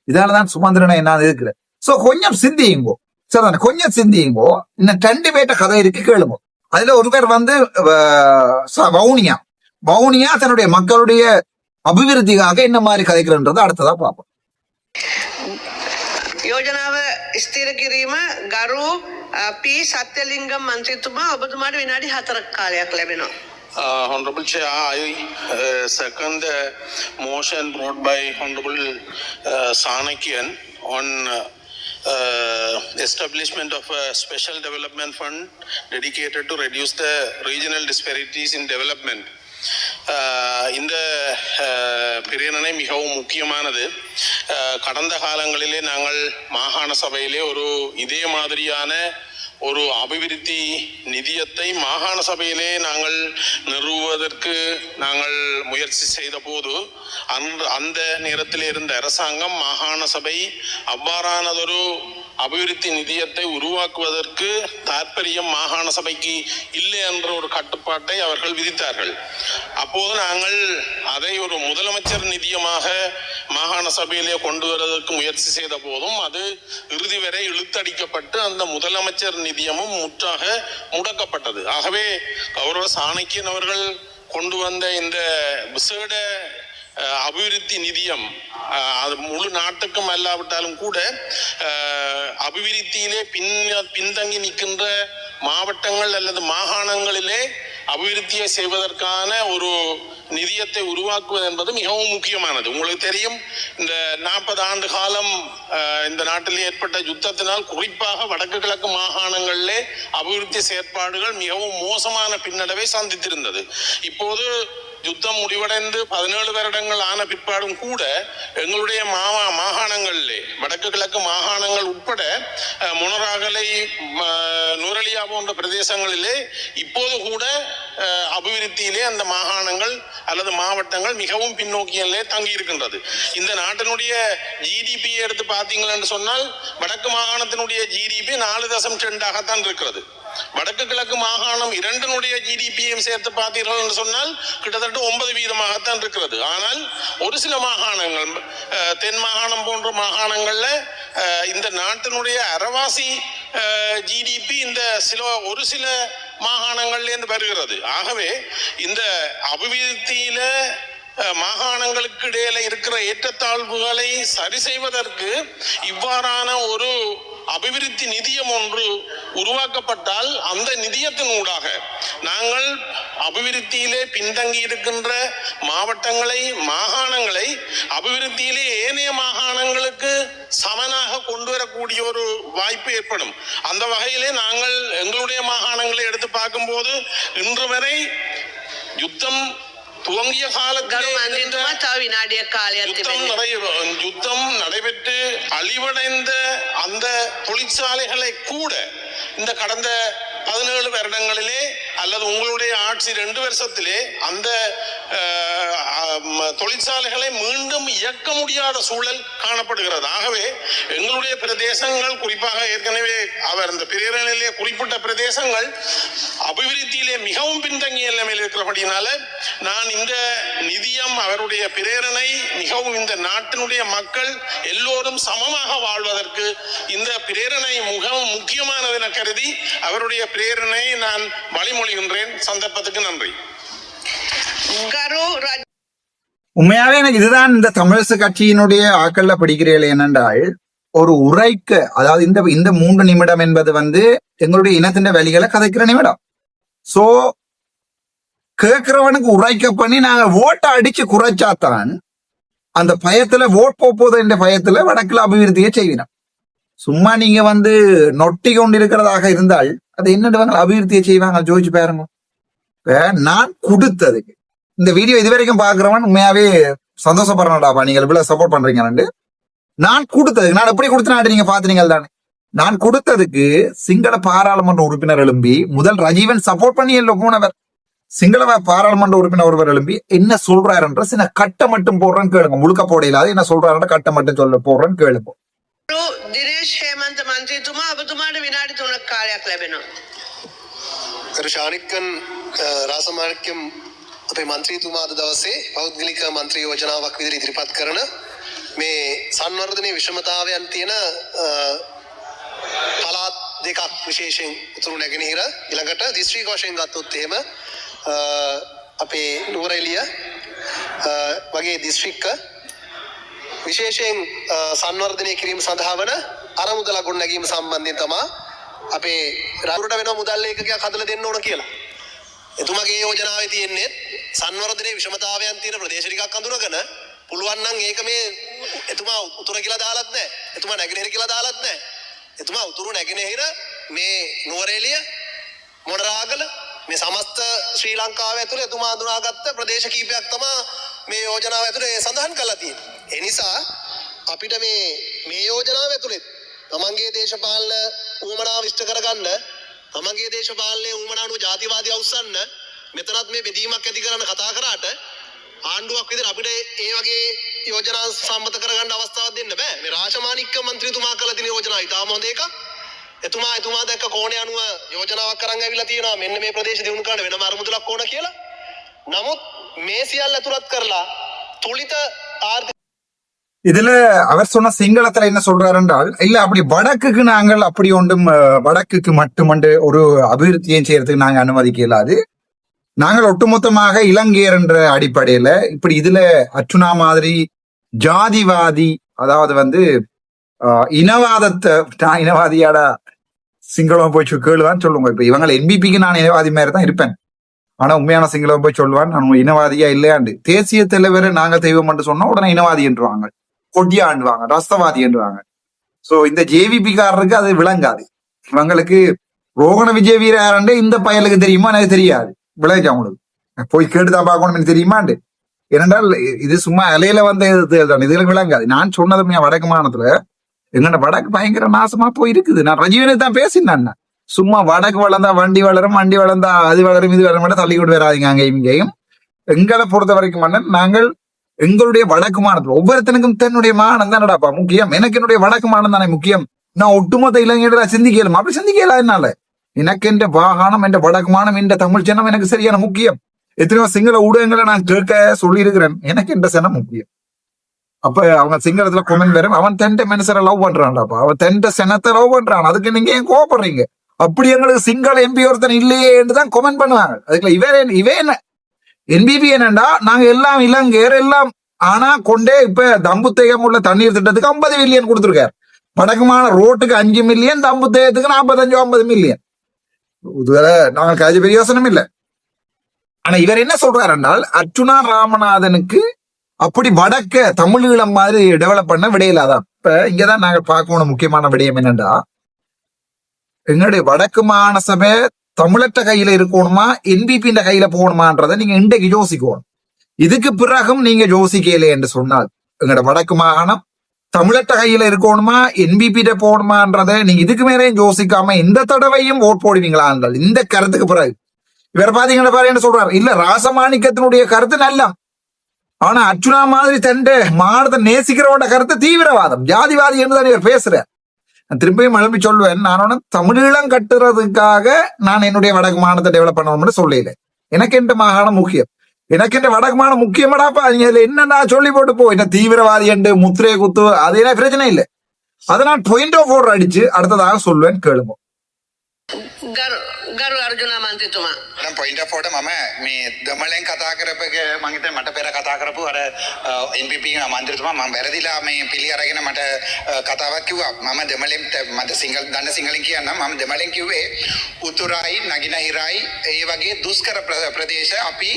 Speaker 1: இதாலதான் சுமந்திரனை என்ன இருக்கிற. சோ கொஞ்சம் சிந்தியுங்கோ, சரிதானே, கொஞ்சம் சிந்தியுங்கோ. இன்னும் 2 பேர்ட்ட கதை இருக்கு, கேளுங்க. அதுல ஒரு பேர் வவுனியா தன்னுடைய மக்களுடைய அபிவிருத்திக்காக என்ன மாதிரி கதைக்கிறன்றது அடுத்ததா பார்ப்போம்.
Speaker 2: යෝජනාව ස්ථීර කිරීම ගරු පී සත්‍යලිංගම් මන්ත්‍රීතුමා ඔබතුමාට විනාඩි 4ක් කාලයක් ලැබෙනවා.
Speaker 5: Honorable Chair, I second the motion brought by Honorable Sanakian on establishment of a special development fund dedicated to reduce the regional disparities in development. இந்த பிரேரணை மிகவும் முக்கியமானது. கடந்த காலங்களிலே நாங்கள் மாகாண சபையிலே இதே மாதிரியான ஒரு அபிவிருத்தி நிதியத்தை மாகாண சபையிலே நாங்கள் நிறுவுவதற்கு நாங்கள் முயற்சி செய்த போது அந்த நேரத்தில் இருந்த அரசாங்கம் மாகாண சபை அவ்வாறானதொரு அபிவிருத்தி நிதியத்தை உருவாக்குவதற்கு தாற்பயம் மாகாண சபைக்கு இல்லை என்ற ஒரு கட்டுப்பாட்டை அவர்கள் விதித்தார்கள். அப்போது நாங்கள் அதை ஒரு முதலமைச்சர் நிதியமாக மாகாண சபையிலே கொண்டு வருவதற்கு முயற்சி செய்த போதும் அது இறுதி வரை இழுத்தடிக்கப்பட்டு அந்த முதலமைச்சர் நிதியமும் முற்றாக முடக்கப்பட்டது. ஆகவே கௌரவ சாணக்கியன் அவர்கள் கொண்டு வந்த இந்த விசேட அபிவிருத்தி நிதியம் அது முழு நாட்டுக்கும் அல்லாவிட்டாலும் கூட அபிவிருத்தியிலே பின்தங்கி நிற்கின்ற மாவட்டங்கள் அல்லது மாகாணங்களிலே அபிவிருத்தியை செய்வதற்கான ஒரு நிதியத்தை உருவாக்குவது என்பது மிகவும் முக்கியமானது. உங்களுக்கு தெரியும், இந்த 40 ஆண்டு காலம் இந்த நாட்டில் ஏற்பட்ட யுத்தத்தினால் குறிப்பாக வடக்கு கிழக்கு மாகாணங்களிலே அபிவிருத்தி செயற்பாடுகள் மிகவும் மோசமான பின்னடைவை சந்தித்திருந்தது. இப்போது யுத்தம் முடிவடைந்து 17 வருடங்கள் ஆன பிற்பாடும் கூட எங்களுடைய மாகாணங்களிலே வடக்கு கிழக்கு மாகாணங்கள் உட்பட மொனராகலை, நூரலியா போன்ற பிரதேசங்களிலே இப்போது கூட அபிவிருத்தியிலே அந்த மாகாணங்கள் அல்லது மாவட்டங்கள் மிகவும் பின்னோக்கியிலே தங்கி இருக்கின்றது. இந்த நாட்டினுடைய ஜிடிபி எடுத்து பார்த்தீங்கன்னு சொன்னால் வடக்கு மாகாணத்தினுடைய ஜிடிபி 4.2 இருக்கிறது. வடக்கு கிழக்கு மாகாணம் 2னுடைய ஜிடிபியும் சேர்த்து பார்த்தீர்கள் என்று சொன்னால் கிட்டத்தட்ட 9% இருக்கிறது. ஆனால் ஒரு சில மாகாணங்கள், தென் மாகாணம் போன்ற மாகாணங்கள்ல இந்த நாட்டினுடைய அரைவாசி ஜிடிபி இந்த ஒரு சில மாகாணங்கள்ல இருந்து வருகிறது. ஆகவே இந்த அபிவிருத்தியில மாகாணங்களுக்கு இடையில இருக்கிற ஏற்றத்தாழ்வுகளை சரி செய்வதற்கு இவ்வாறான ஒரு அபிவிருத்தி நிதியம் ஒன்று உருவாக்கப்பட்டால் அந்த நிதியத்தின் ஊடாக நாங்கள் அபிவிருத்தியிலே பின்தங்கி இருக்கின்ற மாவட்டங்களை, மாகாணங்களை அபிவிருத்தியிலே ஏனைய மாகாணங்களுக்கு சமனாக கொண்டு வரக்கூடிய ஒரு வாய்ப்பு ஏற்படும். அந்த வகையிலே நாங்கள் எங்களுடைய மாகாணங்களை எடுத்து பார்க்கும்போது இன்று வரை யுத்தம் துவங்கிய காலத்தில் யுத்தம் நடைபெற்று அழிவடைந்த அந்த தொழிற்சாலைகளை கூட இந்த கடந்த 17 வருடங்களிலே அல்லது உங்களுடைய ஆட்சி 2 வருஷத்திலே அந்த தொழிற்சாலைகளை மீண்டும் இயக்க முடியாத சூழல் காணப்படுகிறது. ஆகவே எங்களுடைய பிரதேசங்கள், குறிப்பாக ஏற்கனவே அவர் இந்த பிரேரணையிலே குறிப்பிட்ட பிரதேசங்கள் அபிவிருத்தியிலே மிகவும் பின்தங்கிய நிலைமையில் இருக்கிறபடினால நான் இந்த நிதியம் அவருடைய பிரேரணை மிகவும் இந்த நாட்டினுடைய மக்கள் எல்லோரும் சமமாக வாழ்வதற்கு இந்த பிரேரணை மிகவும் முக்கியமானது என கருதி அவருடைய பிரேரணை நான் வழிமொழிகின்றேன். சந்தர்ப்பத்துக்கு நன்றி.
Speaker 2: ගරු රජ
Speaker 1: உண்மையாவே எனக்கு இதுதான் இந்த தமிழரசு கட்சியினுடைய ஆக்கள்ல பிடிக்கிறீர்கள் என்னென்றால், ஒரு உரைக்க, அதாவது இந்த 3 நிமிடம் என்பது எங்களுடைய இனத்தின் வழிகளை கதைக்கிற நிமிடம். சோ கேட்கிறவனுக்கு உரைக்க பண்ணி நாங்க ஓட்டை அடிச்சு குறைச்சாத்தான் அந்த பயத்துல ஓட் போகுது என்ற பயத்துல வடக்குல அபிவிருத்தியை செய்வினோம். சும்மா நீங்க நொட்டி கொண்டு இருக்கிறதாக இருந்தால் அது என்னடுவாங்க அபிவிருத்தியை செய்வாங்க. ஜோதிச்சு பாருங்க. நான் கொடுத்ததுக்கு இந்த வீடியோ இதுவரைக்கும் பாக்குறவன் உண்மையாவே சந்தோஷப்படுறேன்டாப்பா, நீங்க இவ்வளவு சப்போர்ட் பண்றீங்க. நான் கொடுத்ததுக்கு, நான் எப்படி கொடுத்தேன் நீங்க பாத்துறீங்க தானே. நான் கொடுத்ததுக்கு சிங்கள பாராளுமன்ற உறுப்பினர் எழும்பி, முதல் ரஜீவன் சப்போர்ட் பண்ணி எல்லாம் போனவர், சிங்கள பாராளுமன்ற உறுப்பினர் ஒருவர் எழும்பி என்ன சொல்றாருன்ற சின்ன கட்டை மட்டும் போடுறேன்னு கேளுங்க. முழுக்க போட இல்லாத என்ன சொல்றாருன்ற கட்டை மட்டும் சொல்ல போடுறேன்னு கேளுங்க.
Speaker 2: දිනේශ් හේමන්ත මන්ත්‍රීතුමා ඔබතුමාට විනාඩි 3ක් කාලයක් ලැබෙනවා.
Speaker 6: කරු ශානික්කන් රාසමාණික්‍යම් අපේ මන්ත්‍රීතුමා අද දවසේ පෞද්ගලික මන්ත්‍රී යෝජනාවක් විදිහට ඉදිරිපත් කරන මේ සංවර්ධනයේ විෂමතාවයන් තියෙන පළාත් දෙකක් විශේෂයෙන් උතුරු නැගෙනහිර ඊළඟට දිස්ත්‍රික්ක වශයෙන් ගත්තොත් එහෙම අපේ නුවරඑළිය වගේ දිස්ත්‍රික්ක විශේෂයෙන් සංවර්ධනය කිරීම සඳහා වන අරමුදල ගොඩනැගීම සම්බන්ධයෙන් තමයි අපේ රාජ්‍යයට වෙන මුදල් ඒකකයක් හදලා දෙන්න ඕන කියලා. එතුමාගේ යෝජනාවේ තියෙන්නේ සංවර්ධනයේ විෂමතාවයන් තියෙන ප්‍රදේශ ටිකක් අඳුනගෙන පුළුවන් නම් ඒක මේ එතුමා උතුර කියලා දාලත් නැහැ. එතුමා නැගෙනහිර කියලා දාලත් නැහැ. එතුමා උතුරු නැගෙනහිර මේ නුවරඑළිය මොනරාගල මේ සමස්ත ශ්‍රී ලංකාව ඇතුළේ එතුමා අඳුනාගත්ත ප්‍රදේශ කීපයක් තමයි මේ යෝජනාව ඇතුළේ සඳහන් කරලා තියෙන්නේ. ඒ නිසා අපිට මේ යෝජනාව ඇතුළේ තමන්ගේ දේශපාලන ඌමනාව ඉෂ්ට කරගන්න, තමන්ගේ දේශපාලනයේ ඌමනාව ජාතිවාදී අවුස්සන්න මෙතනත් මේ බෙදීමක් ඇති කරන්න කතා කරාට ආණ්ඩුවක් විදිහට අපිට ඒ වගේ යෝජනා සම්මත කරගන්න අවස්ථාවක් දෙන්න බෑ. මේ රාජමාණික්ක මන්ත්‍රීතුමා කළ තියෙන යෝජනාව ඉතාම හොඳ එකක්. එතුමා දැක්ක කෝණේ අනුව යෝජනාවක් අරන් ඇවිල්ලා තියෙනවා මෙන්න මේ ප්‍රදේශ දියුණු කරන්න වෙනම අරමුදලක් ඕන කියලා. නමුත් මේ සියල්ල ඇතුළත් කරලා තුලිත ආර්ථික
Speaker 1: இதுல அவர் சொன்ன சிங்களத்துல என்ன சொல்றாரு என்றால், இல்ல அப்படி வடக்குக்கு நாங்கள் அப்படி ஒன்றும் வடக்குக்கு மட்டுமண்டு ஒரு அபிவிருத்தியும் செய்யறதுக்கு நாங்க அனுமதிக்க இயலாது. நாங்கள் ஒட்டுமொத்தமாக இலங்கையர் என்ற அடிப்படையில இப்படி இதுல அர்ச்சுனா மாதிரி ஜாதிவாதி, அதாவது இனவாதத்தை, நான் இனவாதியாடா சிங்களம் போய் கேளுவான்னு சொல்லுங்க. இப்ப இவங்க என்பிபிக்கு நான் இனவாதி மாதிரி தான் இருப்பேன். ஆனா உண்மையான சிங்களம் போய் சொல்லுவான் நான் இனவாதியா இல்லையாண்டு. தேசிய தலைவரை நாங்க தெய்வம் என்று சொன்னா உடனே இனவாதி என்றுவாங்க, கொடியாண்டுவாங்க, ரஸ்தவாதி என்றுவாங்க. சோ இந்த ஜேவிபிக்காரருக்கு அது விளங்காது. இவங்களுக்கு ரோகண விஜய் வீரண்டே இந்த பயலுக்கு தெரியுமா எனக்கு தெரியாது. விளையாச்சு அவங்களுக்கு போய் கேட்டுதான் பார்க்கணும் எனக்கு தெரியுமாண்டு. ஏனென்றால் இது சும்மா அலையில தேர்தல், இதுல விளங்காது. நான் சொன்னதுமே வடக்கு மாநிலத்துல எங்கட வடக்கு பயங்கர நாசமா போய் இருக்குது. நான் ரஜீவனுக்கு தான் பேசினேன். சும்மா வடக்கு வளர்ந்தா வண்டி வளரும், வண்டி வளர்ந்தா அது வளரும், இது வளரும், மட்டும் தள்ளி கொண்டு வராதிங்க. அங்கே இங்கேயும் எங்களை பொறுத்த வரைக்கும் நாங்கள் எங்களுடைய வடக்கு மாநிலத்தில் ஒவ்வொருத்தனுக்கும் தன்னுடைய மானம் தானடாப்பா முக்கியம். எனக்கு என்னுடைய வடக்கு மானம் தானே முக்கியம். நான் ஒட்டுமொத்த இளைஞர்கள சிந்திக்கலாம், அப்படி சிந்திக்கலாம். என்னால எனக்கு என்ற வாகனம், என்ற வடக்கு மானம், என்ற தமிழ் ஜனம் எனக்கு சரியான முக்கியம். எத்தனையோ சிங்கள ஊடகங்களை நான் கேட்க சொல்லி இருக்கிறேன். எனக்கு என்ற சனம் முக்கியம். அப்ப அவங்க சிங்களத்துல கொமெண்ட் வரும், அவன் தென்ட மனுஷரை லவ் பண்றான்டாப்பா, அவன் தென்ட சனத்தை லவ் பண்றான், அதுக்கு நீங்க ஏன் கோவப்படுறீங்க? அப்படி எங்களுக்கு சிங்கள எம்பி ஒருத்தன் இல்லையே என்றுதான் கொமெண்ட் பண்ணுவாங்க. அதுக்குள்ள இவன் என்ன என்பிபி என்னண்டா, நாங்க எல்லாம் இலங்கையர் எல்லாம். ஆனா கொண்டே இப்ப தம்புத்தேகம் உள்ள தண்ணீர் திட்டத்துக்கு 50 மில்லியன் கொடுத்திருக்காரு. வடக்குமான ரோட்டுக்கு 5 மில்லியன், தம்புத்தேகத்துக்கு 45-50 மில்லியன். இதுவரை நாங்கள் காஜி பெரிய யோசனம் இல்லை. ஆனா இவர் என்ன சொல்றாரு என்றால், அர்ச்சுனா ராமநாதனுக்கு அப்படி வடக்க தமிழீழம் மாதிரி டெவலப் பண்ண விடையில்லாதான். இப்ப இங்கதான் நாங்க பார்க்கணும் முக்கியமான விடயம் என்னண்டா, எங்களுடைய வடக்கு மாகாண சபை தமிழற்ற கையில இருக்கணுமா என்பிபி கையில போகணுமான்றதை நீங்க இன்றைக்கு யோசிக்கணும். இதுக்கு பிறகும் நீங்க யோசிக்கல என்று சொன்னால், எங்களோட வடக்கு மாகாணம் தமிழற்ற கையில இருக்கணுமா என்பிபி போகணுமான்றதை நீங்க இதுக்கு மேலேயும் யோசிக்காம இந்த தடவையும் ஓட் போடுவீங்களா என்றால், இந்த கருத்துக்கு பிறகு இவர் பாத்தீங்கன்னா பாரு என்ன சொல்றாரு, இல்ல ராசமாணிக்கத்தினுடைய கருத்து நல்ல, ஆனா அர்ச்சுனா மாதிரி தண்டு மானத்தை நேசிக்கிறவோட கருத்து தீவிரவாதம், ஜாதிவாதி என்றுதான் இவர் பேசுறார். நான் திரும்பியும் எழுப்பி சொல்வேன், நான் தமிழீழம் கட்டுறதுக்காக நான் என்னுடைய வடக்கு மாநிலத்தை டெவலப் பண்ணணும்னு சொல்லல. எனக்கு எந்த மாகாணம் முக்கியம், எனக்கு இந்த வடக்கு மாநிலம் முக்கியமாடாப்பா. நீங்க அதுல என்னன்னா சொல்லி போட்டு போ, என்ன தீவிரவாதி என்று முத்திரையை குத்து, அது என்ன பிரச்சனை இல்லை. அதை நான் பாயிண்ட் ஆஃப் ஆர்டர் அடிச்சு அடுத்ததாக சொல்வேன், கேளுங்க.
Speaker 2: ගරු අර්ජුන මන්ත්‍රීතුමා
Speaker 3: පොයින්ට ෆෝට මම මේ දමලෙන් කතා කරපක මංහිත මට පෙර කතා කරපු අර NPP මන්ත්‍රතුමා මම වැරදිලා මේ පිළි අරගෙන මට කතාවක් කිව්වා. මම දෙමලෙන් මට සිංහල දන්න සිංහලෙන් කියන්න මම දෙමලෙන් කිව්වේ උතුරයි නගිනහිරයි ඒ වගේ දුෂ්කර ප්‍රදේශ අපි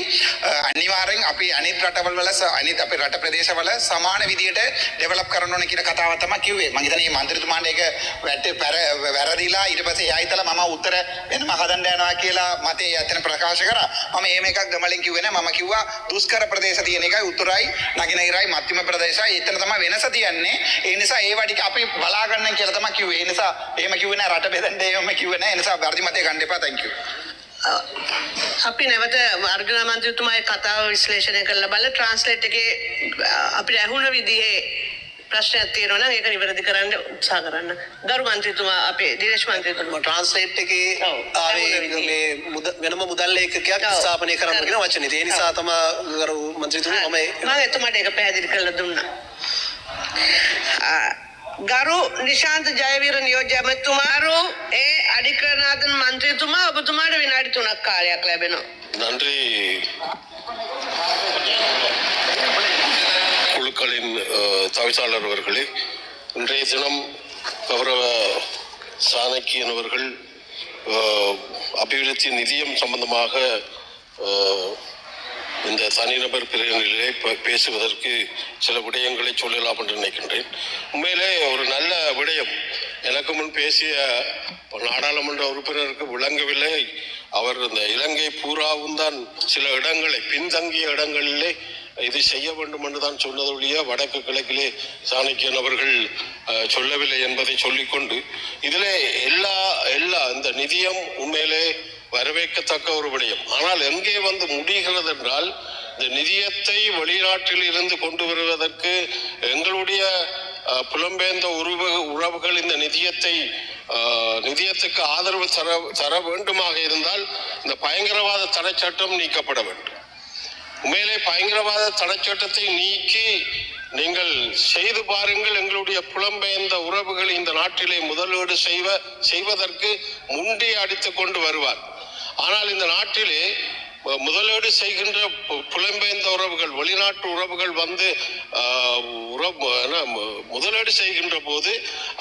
Speaker 3: අනිවාර්යෙන් අපි අනිත් රටවල් වල අනිත් අපේ රට ප්‍රදේශවල සමාන විදියට ඩෙවලොප් කරන්න ඕන කියන කතාව තමයි කිව්වේ. මම හිතන්නේ මේ මන්ත්‍රීතුමාට ඒක වැරදිලා ඊට පස්සේ ආයිතලා මම උත්තර වෙනම හදන්න යනවා කියලා මතේ යතන ප්‍රකාශ කරා. මම එහෙම එකක් ගමලෙන් කිව්වේ නෑ. මම කිව්වා දුෂ්කර ප්‍රදේශ තියෙන එකයි උතුරයි නගිනහිරයි මධ්‍යම ප්‍රදේශයි එතන තමයි වෙනස තියන්නේ. ඒ නිසා ඒවා ටික අපි බලා ගන්න කියලා තමයි කිව්වේ. ඒ නිසා එහෙම කිව්වේ නෑ, රට බෙදන්න එහෙම කිව්වේ නෑ. ඒ නිසා වර්ධි මතේ ගන්න එපා. thank you.
Speaker 2: අපි නැවත අර්ජුන මන්ත්‍රීතුමාගේ කතාව විශ්ලේෂණය කරලා බලලා ට්‍රාන්ස්ලේට් එකේ අපිට ඇහුණ විදිහේ ප්‍රශ්නයක් තියෙනවා නම් ඒක නිවැරදි කරන්න උත්සාහ කරන්න. ගරු මන්ත්‍රීතුමා අපේ දිනේෂ් මන්ත්‍රීතුමා
Speaker 6: ට්‍රාන්ස්ලේට් එකේ ආවේ මේ වෙනම මුදල් ලේඛකයක් ස්ථාපනය කරන්න කියන වචනේ. ඒ නිසා තමයි ගරු මන්ත්‍රීතුමා
Speaker 2: මම එතුමාට ඒක පැහැදිලි කරලා දුන්නා. ගරු නිශාන්ත ජයවීර නියෝජ්‍ය ඇමතුමාරු ඒ අධිකරණාධිපති මන්ත්‍රීතුමා ඔබතුමාට විනාඩි 3ක් කාලයක් ලැබෙනවා.
Speaker 5: நன்றி குழுக்களின் தவிசாளர் அவர்களே. இன்றைய தினம் கௌரவ சாணக்கியன் அவர்கள் அபிவிருத்தி நிதியம் சம்பந்தமாக இந்த தனிநபர் பிரிவினரிலே பேசுவதற்கு சில விடயங்களை சொல்லலாம் என்று நினைக்கின்றேன். உண்மையிலே ஒரு நல்ல விடயம். எனக்கு முன் பேசிய நாடாளுமன்ற உறுப்பினருக்கு விளங்கவில்லை. அவர் இந்த இலங்கை பூராவும் தான் சில இடங்களை பின்தங்கிய இடங்களிலே இது செய்ய வேண்டும் என்று தான் சொன்னதொழிய வடக்கு கிழக்கிலே சாணக்கியன் அவர்கள் சொல்லவில்லை என்பதை சொல்லிக்கொண்டு இதிலே எல்லா இந்த நிதியம் உண்மையிலே வரவேற்கத்தக்க ஒரு விடயம். ஆனால் எங்கே வந்து முடிகிறது என்றால், இந்த நிதியத்தை வெளிநாட்டில் இருந்து கொண்டு வருவதற்கு எங்களுடைய புலம்பெயர்ந்த உறவுகள் இந்த நிதியத்துக்கு ஆதரவு தர வேண்டுமாக இருந்தால் இந்த பயங்கரவாத தடை சட்டம் நீக்கப்பட வேண்டும். உண்மையிலே பயங்கரவாத தடை சட்டத்தை நீக்கி நீங்கள் செய்து பாருங்கள். எங்களுடைய புலம்பெயர்ந்த உறவுகள் இந்த நாட்டிலே முதலீடு செய்வதற்கு முண்டி அடித்துக் கொண்டு வருவார். ஆனால் இந்த நாட்டிலே முதலீடு செய்கின்ற புலம்பெயர்ந்த உறவுகள், வெளிநாட்டு உறவுகள் வந்து முதலீடு செய்கின்ற போது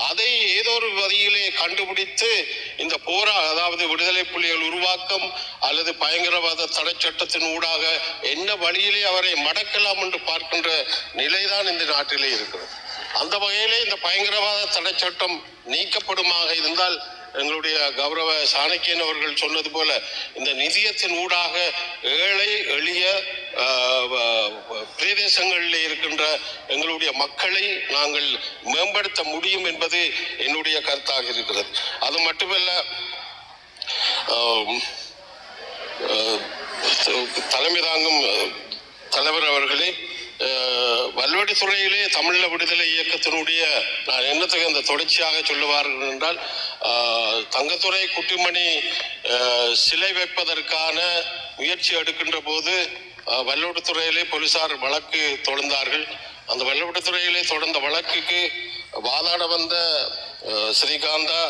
Speaker 5: அதை ஏதோ ஒரு வழியிலே கண்டுபிடித்து இந்த அதாவது விடுதலை புலிகள் உருவாக்கம் அல்லது பயங்கரவாத தடை சட்டத்தின் ஊடாக என்ன வழியிலே அவரை மடக்கலாம் என்று பார்க்கின்ற நிலைதான் இந்த நாட்டிலே இருக்கிறது. அந்த வகையிலே இந்த பயங்கரவாத தடை சட்டம் நீக்கப்படுமாக இருந்தால் எங்களுடைய கௌரவ சாணக்கியன் அவர்கள் சொன்னது போல இந்த நிதியத்தின் ஊடாக ஏழை எளிய பிரதேசங்களில் இருக்கின்ற எங்களுடைய மக்களை நாங்கள் மேம்படுத்த முடியும் என்பது என்னுடைய கருத்தாக இருக்கிறது. அது மட்டுமல்ல, தலைமை தாங்கும் தலைவர் அவர்களே, வல்வடித்துறையிலே தமிழீழ விடுதலை இயக்கத்தினுடைய நான் என்னத்துக்கு அந்த தொடர்ச்சியாக சொல்லுவார்கள் என்றால், தங்கத்துறை குட்டிமணி சிலை வைப்பதற்கான முயற்சி எடுக்கின்ற போது வல்வடித்துறையிலே போலீசார் வழக்கு தொடர்ந்தார்கள். அந்த வல்வடித்துறையிலே தொடர்ந்த வழக்குக்கு வாதாட வந்த ஸ்ரீகாந்தா,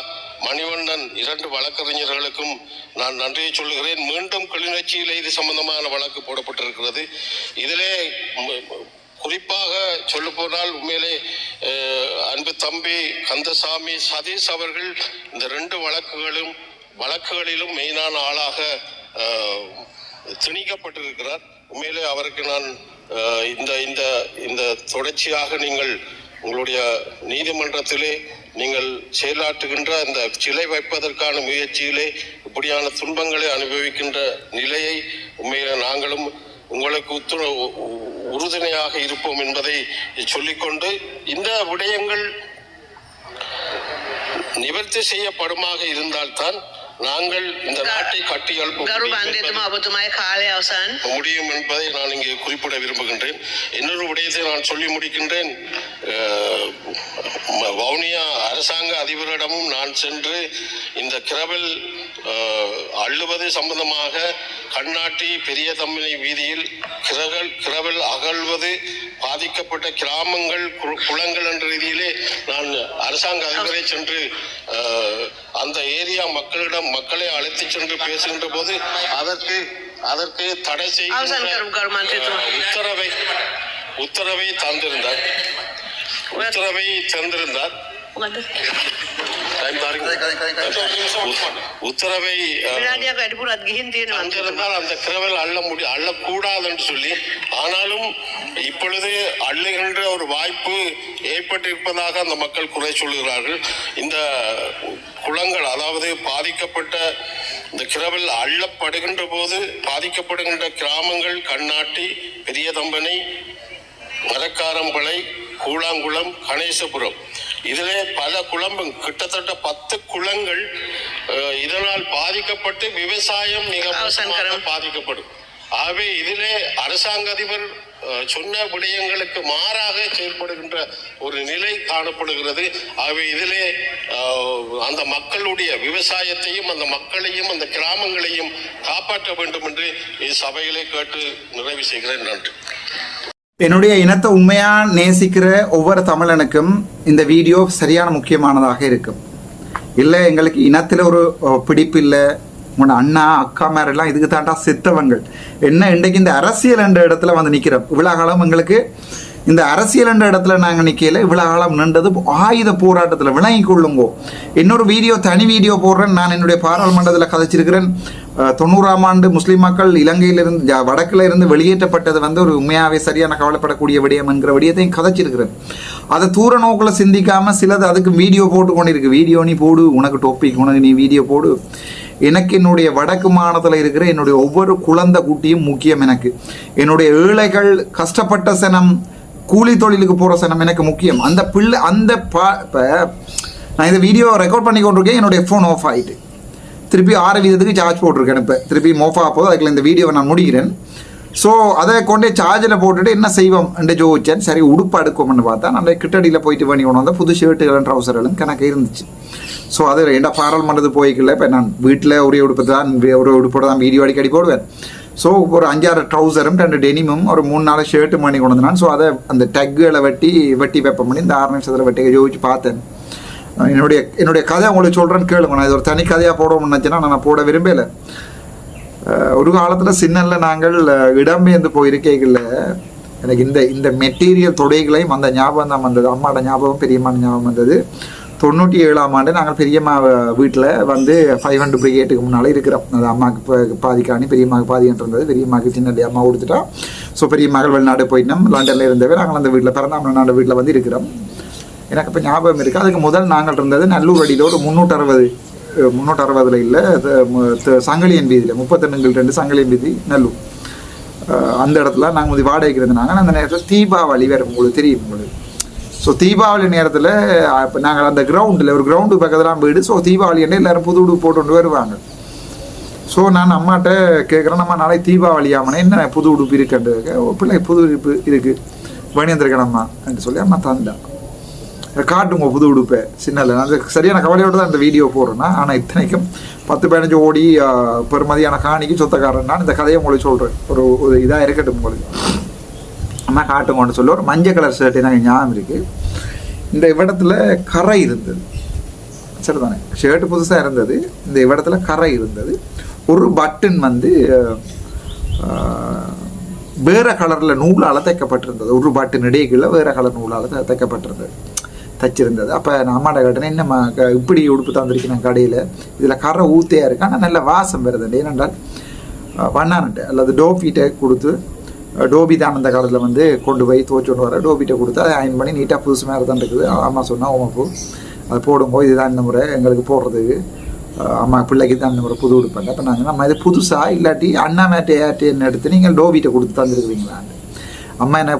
Speaker 5: மணிவண்ணன் 2 வழக்கறிஞர்களுக்கும் நான் நன்றியை சொல்லுகிறேன். மீண்டும் கிளிநொச்சியிலே இது சம்பந்தமான வழக்கு போடப்பட்டிருக்கிறது. இதிலே குறிப்பாக சொல்ல போனால் உண்மையிலே அன்பு தம்பி கந்தசாமி சதீஷ் அவர்கள் இந்த 2 வழக்குகளிலும் மெயினான ஆளாக திணிக்கப்பட்டிருக்கிறார். உண்மையிலே அவருக்கு நான் இந்த தொடர்ச்சியாக நீங்கள் உங்களுடைய நீதிமன்றத்திலே நீங்கள் செயலாற்றுகின்ற அந்த சிலை வைப்பதற்கான முயற்சியிலே இப்படியான துன்பங்களை அனுபவிக்கின்ற நிலையை உண்மையில நாங்களும் உங்களுக்கு உறுதுணையாக இருப்போம் என்பதை சொல்லிக்கொண்டு, இந்த விடயங்கள் நிவர்த்தி செய்யப்படுமாக இருந்தால்தான் நாங்கள் இந்த நாட்டை கட்டி எழுப்ப
Speaker 2: ගරු බන්දේතුමා ඔබතුමාගේ කාලය අවසන්.
Speaker 5: முடியும் என்பதை நான் இங்கே குறிப்பிட விரும்புகின்றேன். இன்னொரு விடயத்தை நான் சொல்லி முடிக்கின்றேன். வவுனியா அரசாங்க அதிபரிடமும் நான் சென்று இந்த கிரவல் அள்ளுவது சம்பந்தமாக கண்ணாட்டி பெரிய தம்பினை வீதியில் கிரவல் அகழ்வது பாதிக்கப்பட்ட கிராமங்கள் குளங்கள் என்ற ரீதியிலே நான் அரசாங்க அதிபரை சென்று அந்த ஏரியா மக்களை அழைத்து சென்று பேசுகின்ற போது அதற்கு தடை செய்கின்ற உத்தரவை தந்திருந்தார். உத்தரவை தந்திருந்தால் அந்த கிரவல் அள்ளக்கூடாது என்று சொல்லி, ஆனாலும் இப்பொழுது அள்ளுகின்ற ஒரு வாய்ப்பு ஏற்பட்டிருப்பதாக அந்த மக்கள் குறை சொல்கிறார்கள். இந்த குளங்கள், அதாவது பாதிக்கப்பட்ட இந்த கிரவல் அள்ளப்படுகின்ற போது பாதிக்கப்படுகின்ற கிராமங்கள் கண்ணாட்டி, பெரிய தம்பனை, மரக்காரம்பளை, கூழாங்குளம், கணேசபுரம், இதிலே பல குளம்பும் கிட்டத்தட்ட 10 குளங்கள் இதனால் பாதிக்கப்பட்டு விவசாயம் மிக பாதிக்கப்படும். ஆகவே இதிலே அரசாங்க அதிபர் சொன்ன விடயங்களுக்கு மாறாக செயல்படுகின்ற ஒரு நிலை காணப்படுகிறது. ஆகவே இதிலே அந்த மக்களுடைய விவசாயத்தையும் அந்த மக்களையும் அந்த கிராமங்களையும் காப்பாற்ற வேண்டும் என்று சபையிலே கேட்டு நிறைவு செய்கிறேன். நன்றி.
Speaker 1: என்னுடைய இனத்தை உண்மையாக நேசிக்கிற ஒவ்வொரு தமிழனுக்கும் இந்த வீடியோ சரியான முக்கியமானதாக இருக்கும். இல்லை எங்களுக்கு இனத்தில் ஒரு பிடிப்பு இல்லை, உங்களோட அண்ணா அக்கா மேரெல்லாம் இதுக்கு தாண்டா செத்தவங்கள் என்ன, இன்றைக்கு இந்த அரசியல் என்ற இடத்துல வந்து நிற்கிறோம். இவ்வளோ காலம் எங்களுக்கு இந்த அரசியல் என்ற இடத்துல நாங்கள் நிற்கல, இவ்வளோ காலம் நின்றது ஆயுத போராட்டத்தில் விளங்கி கொள்ளுங்கோ. இன்னொரு வீடியோ, தனி வீடியோ போடுறேன். நான் என்னுடைய பாராளுமன்றத்தில் கதைச்சிருக்கிறேன். 90ஆம் ஆண்டு முஸ்லீம் மக்கள் இலங்கையிலிருந்து வடக்கில் இருந்து வெளியேற்றப்பட்டது வந்து ஒரு உண்மையாகவே சரியான கவலைப்படக்கூடிய விடயம் என்கிற விடயத்தையும் கதைச்சிருக்கிறேன். அதை தூர நோக்கில் சிந்திக்காமல் சிலது அதுக்கு வீடியோ போட்டு கொண்டிருக்கு. வீடியோ நீ போடு, உனக்கு டாபிக், உனக்கு நீ வீடியோ போடு. எனக்கு என்னுடைய வடக்கு மாநிலத்தில் இருக்கிற என்னுடைய ஒவ்வொரு குழந்தை குட்டியும் முக்கியம். எனக்கு என்னுடைய ஏழைகள், கஷ்டப்பட்ட சனம், கூலி தொழிலுக்கு போகிற சனம் எனக்கு முக்கியம். அந்த பிள்ளை இப்போ நான் இந்த வீடியோ ரெக்கார்ட் பண்ணி கொண்டிருக்கேன். என்னுடைய ஃபோன் ஆஃப் ஆகிட்டு திருப்பி 6% சார்ஜ் போட்டிருக்கேன். இப்போ திருப்பி ஆஃப் ஆக போது அதுக்குள்ள இந்த வீடியோவை நான் முடிக்கிறேன். ஸோ அதை கொண்டே சார்ஜில் போட்டுட்டு என்ன செய்வோம் என்று ஜோதிச்சேன். சரி உடுப்பு அடுக்கும்னு பார்த்தா நல்ல கிட்டடியில் போயிட்டு பண்ணி கொண்டு வந்தால் புது ஷர்ட்டுகளும் ட்ரௌசர்களும் கணக்கு இருந்துச்சு. ஸோ அது ரெண்டா பாராளுமன்றது போய்க்கல. இப்போ நான் வீட்டில் ஒரே உடுப்போட தான் வீடியோ அடிக்கடி போடுவேன். ஸோ ஒரு 5-6 ட்ரௌசரும் 2 டெனிமும் ஒரு 3-4 ஷர்ட்டு பண்ணி கொண்டு வந்தான். ஸோ அதை அந்த டக்குகளை வெட்டி வெப்பம் பண்ணி இந்த 6 நிமிஷத்தில் வெட்டி ஜோதிச்சு பார்த்தேன். என்னுடைய கதை உங்களுக்கு சொல்கிறேன்னு கேளுங்க. நான் இது ஒரு தனி கதையாக போடணும்னு நினச்சேன்னா நான் போட விரும்பலை. ஒரு காலத்தில் சின்னலில் நாங்கள் இடம்பெயர்ந்து போயிருக்கைகளில் எனக்கு இந்த மெட்டீரியல் தொடைகளையும் அந்த ஞாபகம் தான் வந்தது. அம்மாவோட ஞாபகம், பெரியம்மான ஞாபகம் வந்தது. 97ஆம் ஆண்டு நாங்கள் பெரியம்மா வீட்டில் வந்து 500 பிரிகேட்டுக்கு முன்னால் இருக்கிறோம். அது அம்மாவுக்கு பாதி காணி, பெரியம்மாவுக்கு பாதின்ட்டு இருந்தது. பெரியம்மாவுக்கு சின்னடி அம்மா கொடுத்துட்டா. ஸோ பெரியம்மாக்கள் வெளிநாடு போயிட்டோம். லண்டனில் இருந்தவே நாங்கள் அந்த வீட்டில் பிறந்தாம் வீட்டில் வந்து இருக்கிறோம். எனக்கு இப்போ ஞாபகம் இருக்குது. அதுக்கு முதல் நாங்கள் இருந்தது நல்லூர் அடியில் ஒரு 360 இல்லை, சங்கிலியன் வீதியில் 32 சங்கிலியன் வீதி நல்லூர். அந்த இடத்துல நாங்கள் வாடகைக்கு இருந்தாங்க. அந்த நேரத்தில் தீபாவளி வேறு உங்களுக்கு தெரியும் உங்களுக்கு. ஸோ தீபாவளி நேரத்தில் இப்போ நாங்கள் அந்த கிரவுண்டில் ஒரு கிரவுண்டு பக்கத்தில் வீடு. ஸோ தீபாவளி என்ன எல்லோரும் புது உடுப்பு போட்டு வருவாங்க. ஸோ நான் அம்மாட்ட கேட்குறேன், நம்ம நாளைக்கு தீபாவளி ஆமனே என்ன புது உடுப்பு இருக்குன்றது. பிள்ளை புது உடுப்பு இருக்குது வணியந்திருக்கேனம்மா என்று சொல்லி அம்மா தந்தா. காட்டுங்க புது உடுப்பை சின்னல. நான் சரியான கவலையோடு தான் இந்த வீடியோ போடுறேன்னா. ஆனால் இத்தனைக்கும் 10-15 ஓடி பெருமதியான காணிக்கு சொந்தக்காரன். நான் இந்த கதையை உங்களுக்கு சொல்கிறேன். ஒரு இதாக இருக்கட்டும் உங்களுக்கு. அம்மா காட்டுங்கன்னு சொல்லி ஒரு மஞ்சள் கலர் ஷர்ட்டு எனக்கு ஞாபகம் இருக்குது. இந்த இடத்துல கரை இருந்தது. சரிதானே, ஷர்ட்டு புதுசாக இருந்தது. இந்த இடத்துல கரை இருந்தது. ஒரு பட்டன் வந்து வேறு கலரில் நூலால் தைக்கப்பட்டிருந்தது. ஒரு பட்டன் இடையில வேறு கலர் நூலால் தச்சிருந்தது. அப்போ நான் அம்மாட்ட கேட்டேன், என்னம்மா இப்படி உடுப்பு தந்திருக்கேன் கடையில், இதில் கரை ஊத்தையாக இருக்கு, ஆனால் நல்ல வாசம் வருது. ஏனென்றால் பண்ணான்ட்டு அல்லது டோபிகிட்ட கொடுத்து, டோபி தான் அந்த காலத்தில் வந்து கொண்டு போய் துவச்சி கொண்டு வர டோபிகிட்ட கொடுத்து அதை அயன் பண்ணி நீட்டாக புதுசு மாதிரி தான் இருக்குது. அம்மா சொன்னால் ஓமப்பூ அதை போடும்போது இதுதான் இந்த முறை எங்களுக்கு போடுறதுக்கு, அம்மா பிள்ளைக்கு தான் இந்த முறை புது உடுப்பேன். அப்போ நாங்கள் நம்ம இது புதுசாக இல்லாட்டி அண்ணா மேட்டையாட்டின்னு எடுத்து நீங்கள் டோபிகிட்ட கொடுத்து தந்துருக்குறீங்களான்னு. அம்மா என்ன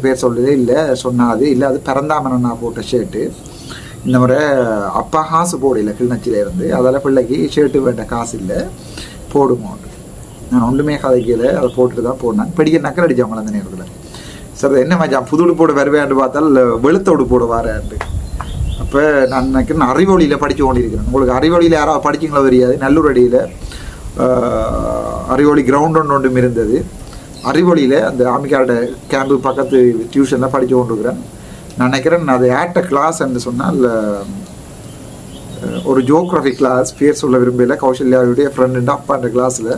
Speaker 1: பேர் சொல்லுதே இல்லை சொன்னால் அது இல்லை, அது பிறந்தாமன் நான் போட்ட ஷர்ட்டு. இந்த முறை அப்பா காசு போடல கிளிநொச்சியில இருந்து, அதால் பிள்ளைக்கு ஷர்ட்டு வேண்ட காசு இல்லை போடுமோ. நான் ஒன்றுமே கதைக்கல, அதை போட்டுட்டு தான் போனேன். பெரிய நக்கல் அடித்தவங்கள அந்த நேரத்தில். சார் என்ன மச்சான் புது உடுப்போடு வருவேன்னு பார்த்தால் வெளுத்த உடுப்போடு வரேன்ட்டு. அப்போ நான் நினைக்கிறேன் அறிவொழியில் படித்து கொண்டிருக்கிறேன். உங்களுக்கு அறிவொழியில் யாராவது படிச்சிங்களோ தெரியாது. நல்லூர் அடியில் அறிவொளி கிரவுண்ட் ஒன்றும் இருந்தது. அறிவொழியில் அந்த ஆமிக்காரோட கேம்பு பக்கத்து டியூஷனில் படித்து கொண்டிருக்கிறேன். நான் நினைக்கிறேன் அது ஆட்ட கிளாஸ் என்று சொன்னால் ஒரு ஜியோகிராஃபி கிளாஸ், பேர் சொல்ல விரும்பல, கௌசல்யாவுடைய ஃப்ரெண்டு அப்பான்ற கிளாஸில்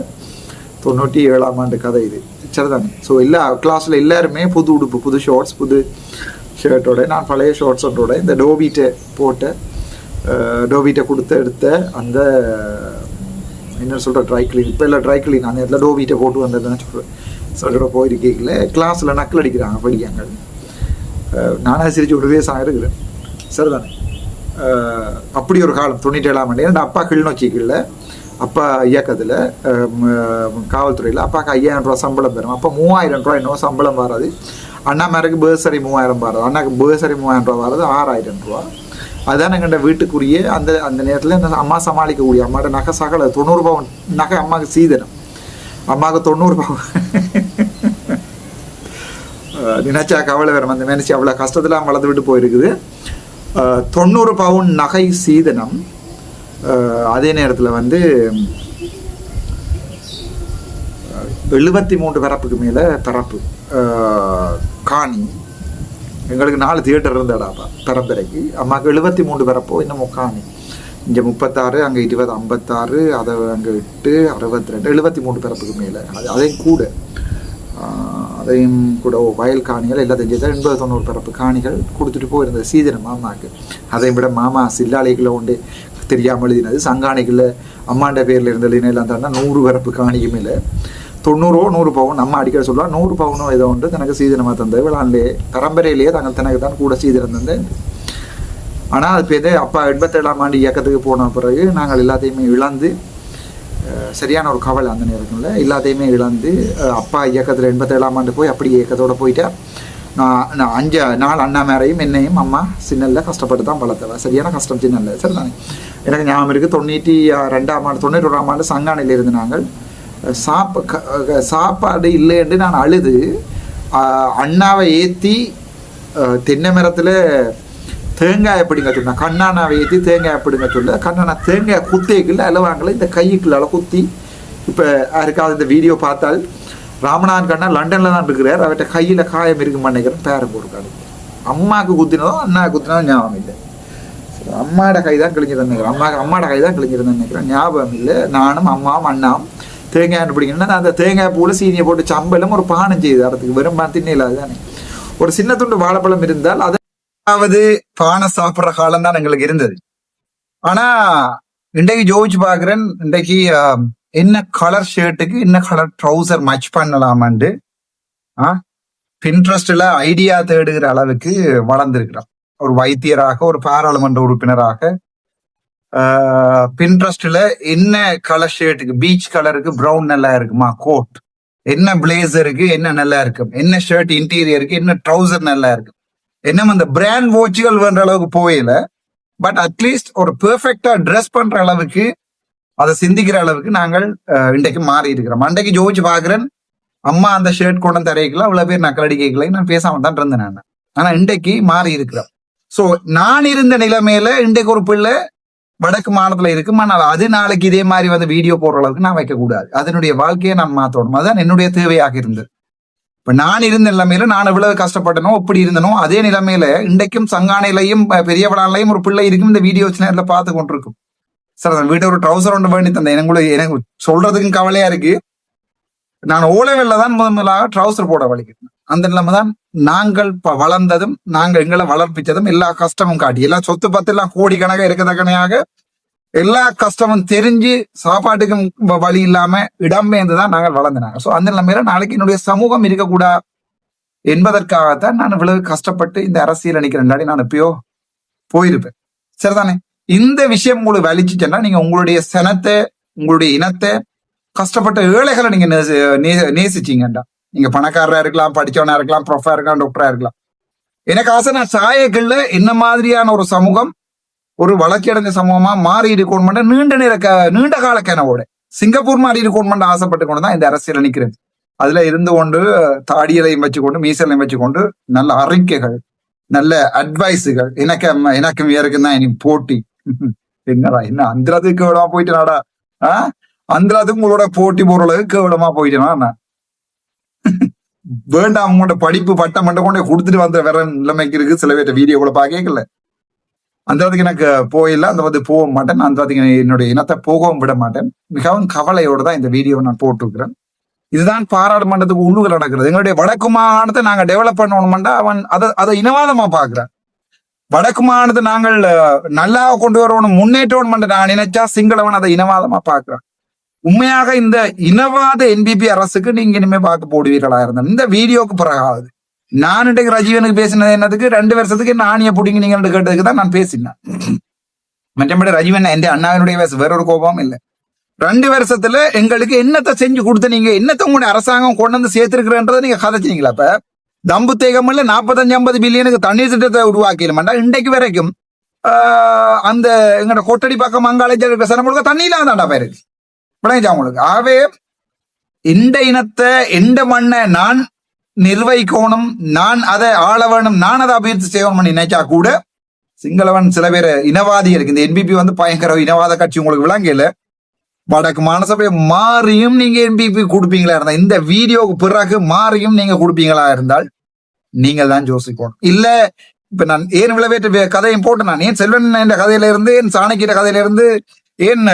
Speaker 1: 97ஆம் ஆண்டு கதை இது. சரிதானே? ஸோ எல்லா கிளாஸில் எல்லாருமே புது உடுப்பு, புது ஷார்ட்ஸ், புது ஷர்ட்டோட, நான் பழைய ஷார்ட்ஸோட இந்த டோபீட்டை போட்ட டோபீட்டை எடுத்த அந்த என்ன சொல்கிற ட்ரை கிளீன், இப்போ இல்லை ட்ரை கிளீன், அந்த இடத்துல டோபீட்டை போட்டு வந்ததுன்னு சொல்கிற போயிருக்கீங்களே கிளாஸில் நக்கல் அடிக்கிறாங்க படிக்காங்க. நானே சிரிச்சு விடவே இருக்கிறேன். சரிதானே? அப்படி ஒரு காலம் 97ஆம் ஆண்டு. என்னோட அப்பா கிளிநொச்சிக்குள்ள அப்பா இயக்கத்தில் காவல்துறையில் அப்பாவுக்கு 5000 ரூபா சம்பளம் பெறும். அப்போ 3000 ரூபா இன்னும் சம்பளம் வராது. அண்ணாமாருக்கு பேர்சரி 3000 வராது, அண்ணாக்கு பேர்சரி 3000 ரூபா வராது, 6000 ரூபா. அதுதான் எங்கள்கிட்ட வீட்டுக்குரிய அந்த நேரத்தில் இந்த அம்மா சமாளிக்கக்கூடிய அம்மாவோட நகை சகல 90 பவுன் நகை அம்மாவுக்கு சீதனம். அம்மாவுக்கு 90 பவுன் நினைச்சா கவலை வேறு அந்த நினைச்சு அவ்வளோ கஷ்டத்தில் வளர்ந்து விட்டு போயிருக்குது. 90 பவுன் நகை சீதனம். அதே நேரத்தில் வந்து 73 பிறப்புக்கு மேலே பிறப்பு காணி. எங்களுக்கு 4 தியேட்டர் இருந்தாடாப்பா பரம்பரைக்கு. அம்மாவுக்கு 73 பிறப்போ இன்னும் காணி. இங்கே 36, அங்கே 20, 56, அதை அங்கே 8, 62, 73 பிறப்புக்கு மேலே. அதையும் கூட அதையும் கூட வயல் காணிகள் எல்லாத்தையும் சேர்த்தா 80-90 பிறப்பு காணிகள் கொடுத்துட்டு போயிருந்தது சீதனம் மாமாவுக்கு. அதையும் விட மாமா சில்லாலைக்குள்ள உண்டு தெரியாமல் எழுதினது, சங்கானைக்குள்ள அம்மாண்ட பேரில் இருந்த எல்லாம் தாண்டா 100 பிறப்பு காணிக்கு மேலே 90-100 பவுன். அம்மா அடிக்கடி சொல்லுவாள் 100 பவுனோ ஏதோ உண்டு தனக்கு சீதனமாக தந்தது. விழான்லே பரம்பரையிலேயே தனக்கு தான் கூட சீதனம் தந்தேன். ஆனால் அது பேர் அப்பா 87ஆம் ஆண்டு இயக்கத்துக்கு போன பிறகு நாங்கள் எல்லாத்தையுமே இழந்து, சரியான ஒரு கவலை அந்த நேரத்தில், எல்லாத்தையுமே இழந்து அப்பா இயக்கத்தில் 87ஆம் ஆண்டு போய் அப்படி இயக்கத்தோடு போயிட்டார். நான் 5 அண்ணா மேரையும் என்னையும் அம்மா சின்னல்ல கஷ்டப்பட்டு தான் வளர்த்தவ. சரியான கஷ்டம் சின்னல்ல. சரி தானே? எனக்கு ஞாபகம் இருக்குது 92ஆம் ஆண்டு 91ஆம் ஆண்டு சங்கானையில் இருந்து நாங்கள் சாப்பாடு இல்லைன்னு நான் அழுது அண்ணாவை ஏற்றி தென்னை மரத்தில் தேங்காய் எப்படிங்க சொன்னா, கண்ணானாவை ஏற்றி தேங்காய் எப்படிங்க சொல்ல, கண்ணானா தேங்காய் குத்தேக்குள்ள அளவாங்கல இந்த கைக்குள்ள குத்தி. இப்போ யாருக்காவது இந்த வீடியோ பார்த்தால் ராமநாதன் கண்ணா லண்டனில் தான் இருக்கிறார், அவர்கிட்ட கையில் காயம் இருக்குன்னு நினைக்கிறேன். பேரம் போட்டுக்காடு. அம்மாவுக்கு குத்தினதோ அண்ணா குத்தினதோ ஞாபகம் இல்லை. அம்மாவோட கை தான் கிழிஞ்சிருந்தேன் நினைக்கிறேன். அம்மாவோட கை தான் கிழிஞ்சிருந்தேன் நினைக்கிறேன், ஞாபகம் இல்லை. நானும் அம்மாவும் அண்ணாவும் தேங்காய் பிடிக்கணும்னா அந்த தேங்காய் பூவில் சீனியை போட்டு சம்பளம் ஒரு பானம் செய்யுது. அதுக்கு வெறும் திண்ணையில் அதுதானே. ஒரு சின்ன துண்டு வாழைப்பழம் இருந்தால் அதாவது பானை சாப்பிட்ற காலம் தான் எங்களுக்கு இருந்தது. ஆனா இன்றைக்கு ஜோதிச்சு பார்க்குறேன், இன்றைக்கு என்ன கலர் ஷர்ட்டுக்கு என்ன கலர் ட்ரௌசர் மேட்ச் பண்ணலாமான்ட்டு பின்ட்ரெஸ்ட்ல ஐடியா தேடுகிற அளவுக்கு வளர்ந்துருக்கிறான். ஒரு வைத்தியராக, ஒரு பாராளுமன்ற உறுப்பினராக பின்ட்ரெஸ்ட்ல என்ன கலர் ஷர்ட்டுக்கு, பீச் கலருக்கு ப்ரௌன் நல்லா இருக்குமா, கோட் என்ன பிளேசருக்கு என்ன நல்லா இருக்கும், என்ன ஷர்ட் இன்டீரியருக்கு என்ன ட்ரௌசர் நல்லா இருக்கும், என்ன அந்த பிராண்ட் வாட்சுகள் வேண்ட அளவுக்கு போயில, பட் அட்லீஸ்ட் ஒரு பெர்ஃபெக்டா ட்ரெஸ் பண்ற அளவுக்கு அதை சிந்திக்கிற அளவுக்கு நாங்கள் இன்றைக்கு மாறி இருக்கிறோம். அன்றைக்கு ஜோதிச்சு பாக்குறேன், அம்மா அந்த ஷர்ட் கொண்டு தரைக்கலாம் அவ்வளவு பேர் நக்கலடி கேட்கல, நான் பேசாம தான் இருந்தேன் நான். ஆனா இன்றைக்கு மாறி இருக்கிறோம். ஸோ நான் இருந்த நிலைமையில இன்றைக்கு ஒரு பிள்ளை வடக்கு மாநிலத்துல இருக்கும், ஆனால் அது நாளைக்கு இதே மாதிரி வந்து வீடியோ போடுற அளவுக்கு நான் வைக்கக்கூடாது. அதனுடைய வாழ்க்கையை நான் மாற்றணும். அதுதான் என்னுடைய தேவையாக இருந்தது. இப்ப நான் இருந்த நிலைமையில நான் எவ்வளவு கஷ்டப்பட்டனோ எப்படி இருந்தனோ அதே நிலைமையில இன்றைக்கும் சங்கானையிலையும் பெரிய படாலையும் ஒரு பிள்ளை இருக்கும். இந்த வீடியோ நேரத்தில் பார்த்து கொண்டிருக்கும். சார் அந்த வீட்டை ஒரு ட்ரௌசர் ஒன்று வேண்டி தந்தேன். எனக்கு சொல்றதுக்கும் கவலையா இருக்கு. நான் ஓலவெல்ல தான் முதலாக ட்ரௌசர் போட வலிக்கிறேன். அந்த நிலைமை தான் நாங்கள் வளர்ந்ததும் நாங்கள் எங்களை வளர்ப்பிச்சதும் எல்லா கஷ்டமும் காட்டி, எல்லா சொத்து பத்து எல்லாம் கோடிக்கணக்காக இருக்கத்தக்கனையாக எல்லா கஷ்டமும் தெரிஞ்சு சாப்பாட்டுக்கும் வழி இல்லாம இடம்பெயர்ந்துதான் நாங்கள் வளர்ந்தனாங்க. ஸோ அந்த நிலைமையில நாளைக்கு என்னுடைய சமூகம் இருக்கக்கூடாது என்பதற்காகத்தான் நான் இவ்வளவு கஷ்டப்பட்டு இந்த அரசியல் நினைக்கிறேன். நான் எப்பயோ போயிருப்பேன். சரிதானே? இந்த விஷயம் உங்களுக்கு வலிச்சுச்சுன்னா நீங்க உங்களுடைய சனத்தை, உங்களுடைய இனத்தை, கஷ்டப்பட்ட ஏழைகளை நீங்க நேசிச்சீங்கண்டா. நீங்க பணக்காரரா இருக்கலாம், படிச்சவனா இருக்கலாம், ப்ரொஃபா இருக்கலாம், டாக்டரா இருக்கலாம். எனக்கு ஆசை நான் சாயக்கல்ல என்ன மாதிரியான ஒரு சமூகம் ஒரு வளர்ச்சியடைஞ்ச சமூகமா மாறி இருக்கணும் நீண்ட கால கனவோட சிங்கப்பூர் மாறி இருக்கணும் ஆசைப்பட்டு கொண்டு தான் இந்த அரசியல் நிற்கிறது. அதுல இருந்து கொண்டு தாடியலையும் வச்சுக்கொண்டு மீசலையும் வச்சுக்கொண்டு நல்ல அறிக்கைகள் நல்ல அட்வைஸுகள் எனக்கும் வேறுக்கும் தான் இனி போட்டி. என்னடா என்ன அந்தளவுக்கு கேவலமா போயிட்டேனாடா, அந்தளவுக்கு உங்களோட போட்டி போறளவுக்கு கேவலமா போயிட்டேனா வேண்டாம். உங்களோட படிப்பு பட்டம் மட்டும் கொண்டு கொடுத்துட்டு வந்த வேற நிலைமைக்கு இருக்கு. சில பேர்ட்ட வீடியோ கூட பாக்கல. அந்த இடத்துக்கு எனக்கு போயிடல, அந்த வந்து போக மாட்டேன். அந்த இடத்துக்கு என்னுடைய இனத்தை போகவும் விட மாட்டேன். மிகவும் கவலையோடு தான் இந்த வீடியோவை நான் போட்டுருக்கிறேன். இதுதான் பாராளுமன்றத்துக்கு உள்ளுகள் நடக்கிறது. எங்களுடைய வடக்கு மாகாணத்தை நாங்க டெவலப் பண்ணணும்னா அவன் அதை இனவாதமா பாக்குறான். வடக்கு மாகாணத்தை நாங்கள் நல்லா கொண்டு வரணும் முன்னேற்றணும் நான் நினைச்சா சிங்களவன் அதை இனவாதமா பாக்குறான். உண்மையாக இந்த இனவாத என்பிபி அரசுக்கு நீங்க இனிமே பார்க்க போடுவீர்களா இருந்தா இந்த வீடியோக்கு பிறகாவது. நான் இன்றைக்கு ரஜீவனுக்கு பேசினது என்னதுக்கு 2 வருஷத்துக்கு நானிய பிடிங்க நீங்க கேட்டதுக்கு தான் நான் பேசினேன். மற்றபடி ரஜீவன் என் அண்ணாவினுடைய வயசு வேற ஒரு கோபமும் இல்லை. 2 வருஷத்துல எங்களுக்கு என்னத்தை செஞ்சு கொடுத்த நீங்க என்னத்தை உங்களுடைய அரசாங்கம் கொண்டு வந்து சேர்த்திருக்கிறன்றதை நீங்க கதைச்சீங்களா? இப்ப தம்பு தேகமில்ல 45-50 பில்லியனுக்கு தண்ணீர் திட்டத்தை உருவாக்கிடுமாண்டா இன்றைக்கு வரைக்கும் அந்த எங்களோட கொட்டடி பக்கம் அங்காளஞ்சல் இருக்கிற சனங்களுக்கு தண்ணியில தாண்டா போயிருக்கு விளைஞ்சா உங்களுக்கு. ஆகவே இந்த இனத்தை எந்த மண்ணை நான் நிர்வகிக்கணும், நான் அதை ஆள வேணும், நான் அதை அபிவிருத்தி செய்யணும் நினைச்சா கூட சிங்களவன் சில பேர் இனவாதி இருக்கு. இந்த என்பிபி வந்து பயங்கர இனவாத கட்சி உங்களுக்கு விளங்கல. வடக்கு மாநசபை மாறியும் நீங்க என்பிபி கொடுப்பீங்களா இருந்தா இந்த வீடியோக்கு பிறகு மாறியும் நீங்க கொடுப்பீங்களா இருந்தால் நீங்கள் தான் யோசிக்கணும். இல்ல இப்ப நான் ஏன் விளைவேற்ற கதையும் போட்டு நான் ஏன் செல்வன் என்ற கதையில இருந்து ஏன் சாணக்கிய கதையில இருந்து ஏன்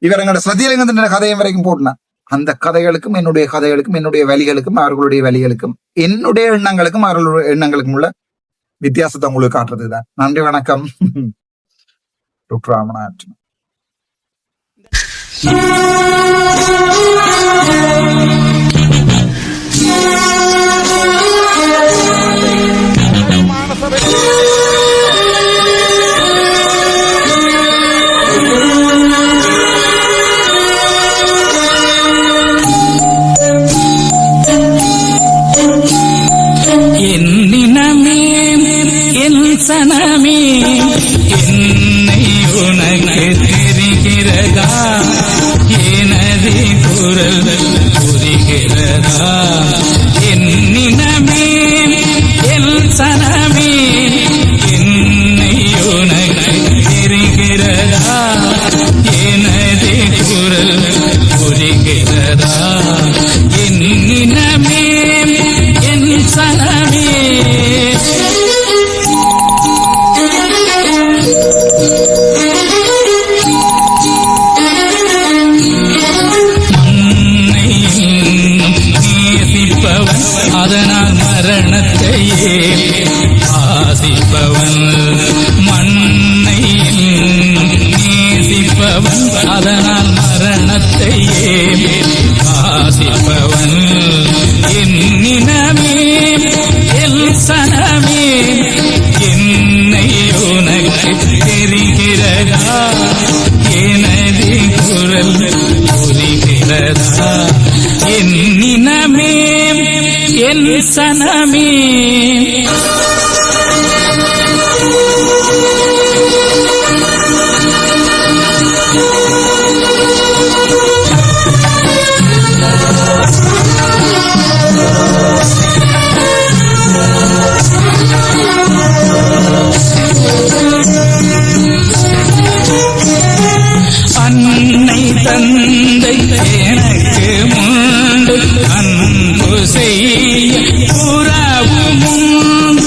Speaker 1: இவரங்களோட சத்தியலிங்கத்தின் கதையும் வரைக்கும் போட்டுனான். அந்த கதைகளுக்கும் என்னுடைய கதைகளுக்கும் என்னுடைய வழிகளுக்கும் அவர்களுடைய வழிகளுக்கும் என்னுடைய எண்ணங்களுக்கும் அவர்களுடைய எண்ணங்களுக்கும் உள்ள வித்தியாசத்தை உங்களுக்கு காட்டுறதுதான். நன்றி, வணக்கம். டாக்டர் ராமநாதன்.
Speaker 7: என்னினமே என் சனமே என்னை உனக்கு தெரிகிறதா, எனது குரல் புரிகிறதா. என்னினமே என் சனமே என்னை உனக்கு தெரிகிறதா, எனது குரல் புரிகிறதா. என்னினமே என் சனமே அதனால் மரணத்தையே ஆசிப்பவன், மண்ணை நேசிப்பவன் அதனால் மரணத்தையே ஆசிப்பவன். என்னினமே என் சனமே என்னை உனக்கு தெரிகிறதா, எனது குரல் புரிகிறதா. என்னினமே என் சனமே அன்னை தந்தை எனக்கு முண்டு அன்பு செய்ய புறவும்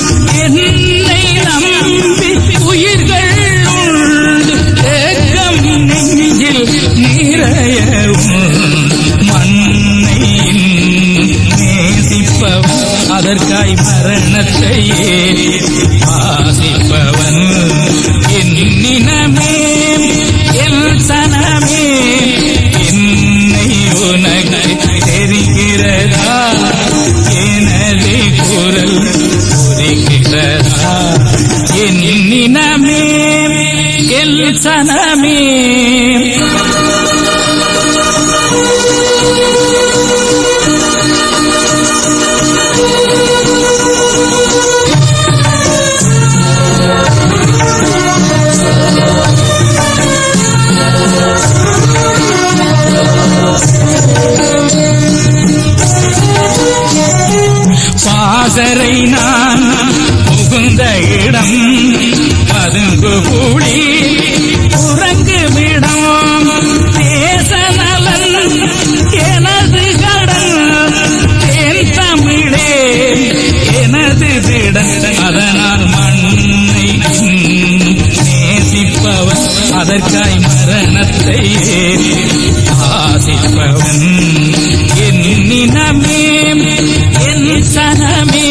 Speaker 7: என்னை நம்பி உயிர்கள் உண்டு ஏக்கம் நெஞ்சில் நிறைய மண்ணை நேசிப்பவன் அதற்காய் மரணத்தையே ஆசிப்பவன். என்னினமே என் சனமே என்னை உனக்கு தெரிகிறதா, எனது குரல் புரிகிறதா. என்னினமே என் சனமே பாசறை நான் புகுந்த இடம் பதுங்கு கூடி உறங்கு விடம் தேச நலன் எனது கடன் தேன் தமிழே எனது திடன் அதனால் மண்ணை நேசிப்பவன் அதற்காய் மரணத்தை ஆசிப்பவன் என்னினமே என் சனமே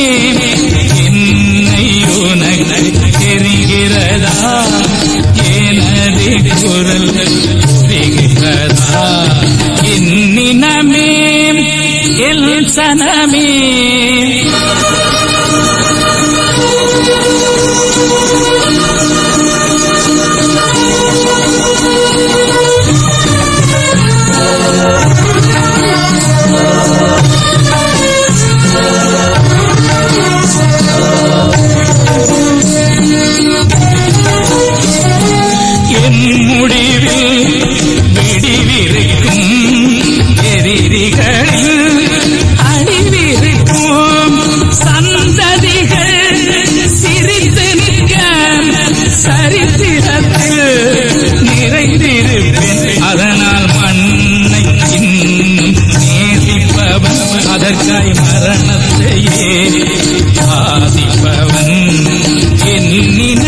Speaker 7: என்னை உனக்கு தெரிகிறதா எனது குரல் புரிகிறதா என்னினமே என் சனமே என் முடிவில் விடிவிருக்கும் எதிரிகளில் அழிவிருக்கும் சந்ததிகள் சிரித்து நிற்க சரித்திரத்தில் நிறைந்திருப்பேன் அதனால் மண்ணை இன்னும் நேசிப்பவன் அதற்காய் மரணத்தையே சாதிப்பவன் என்னின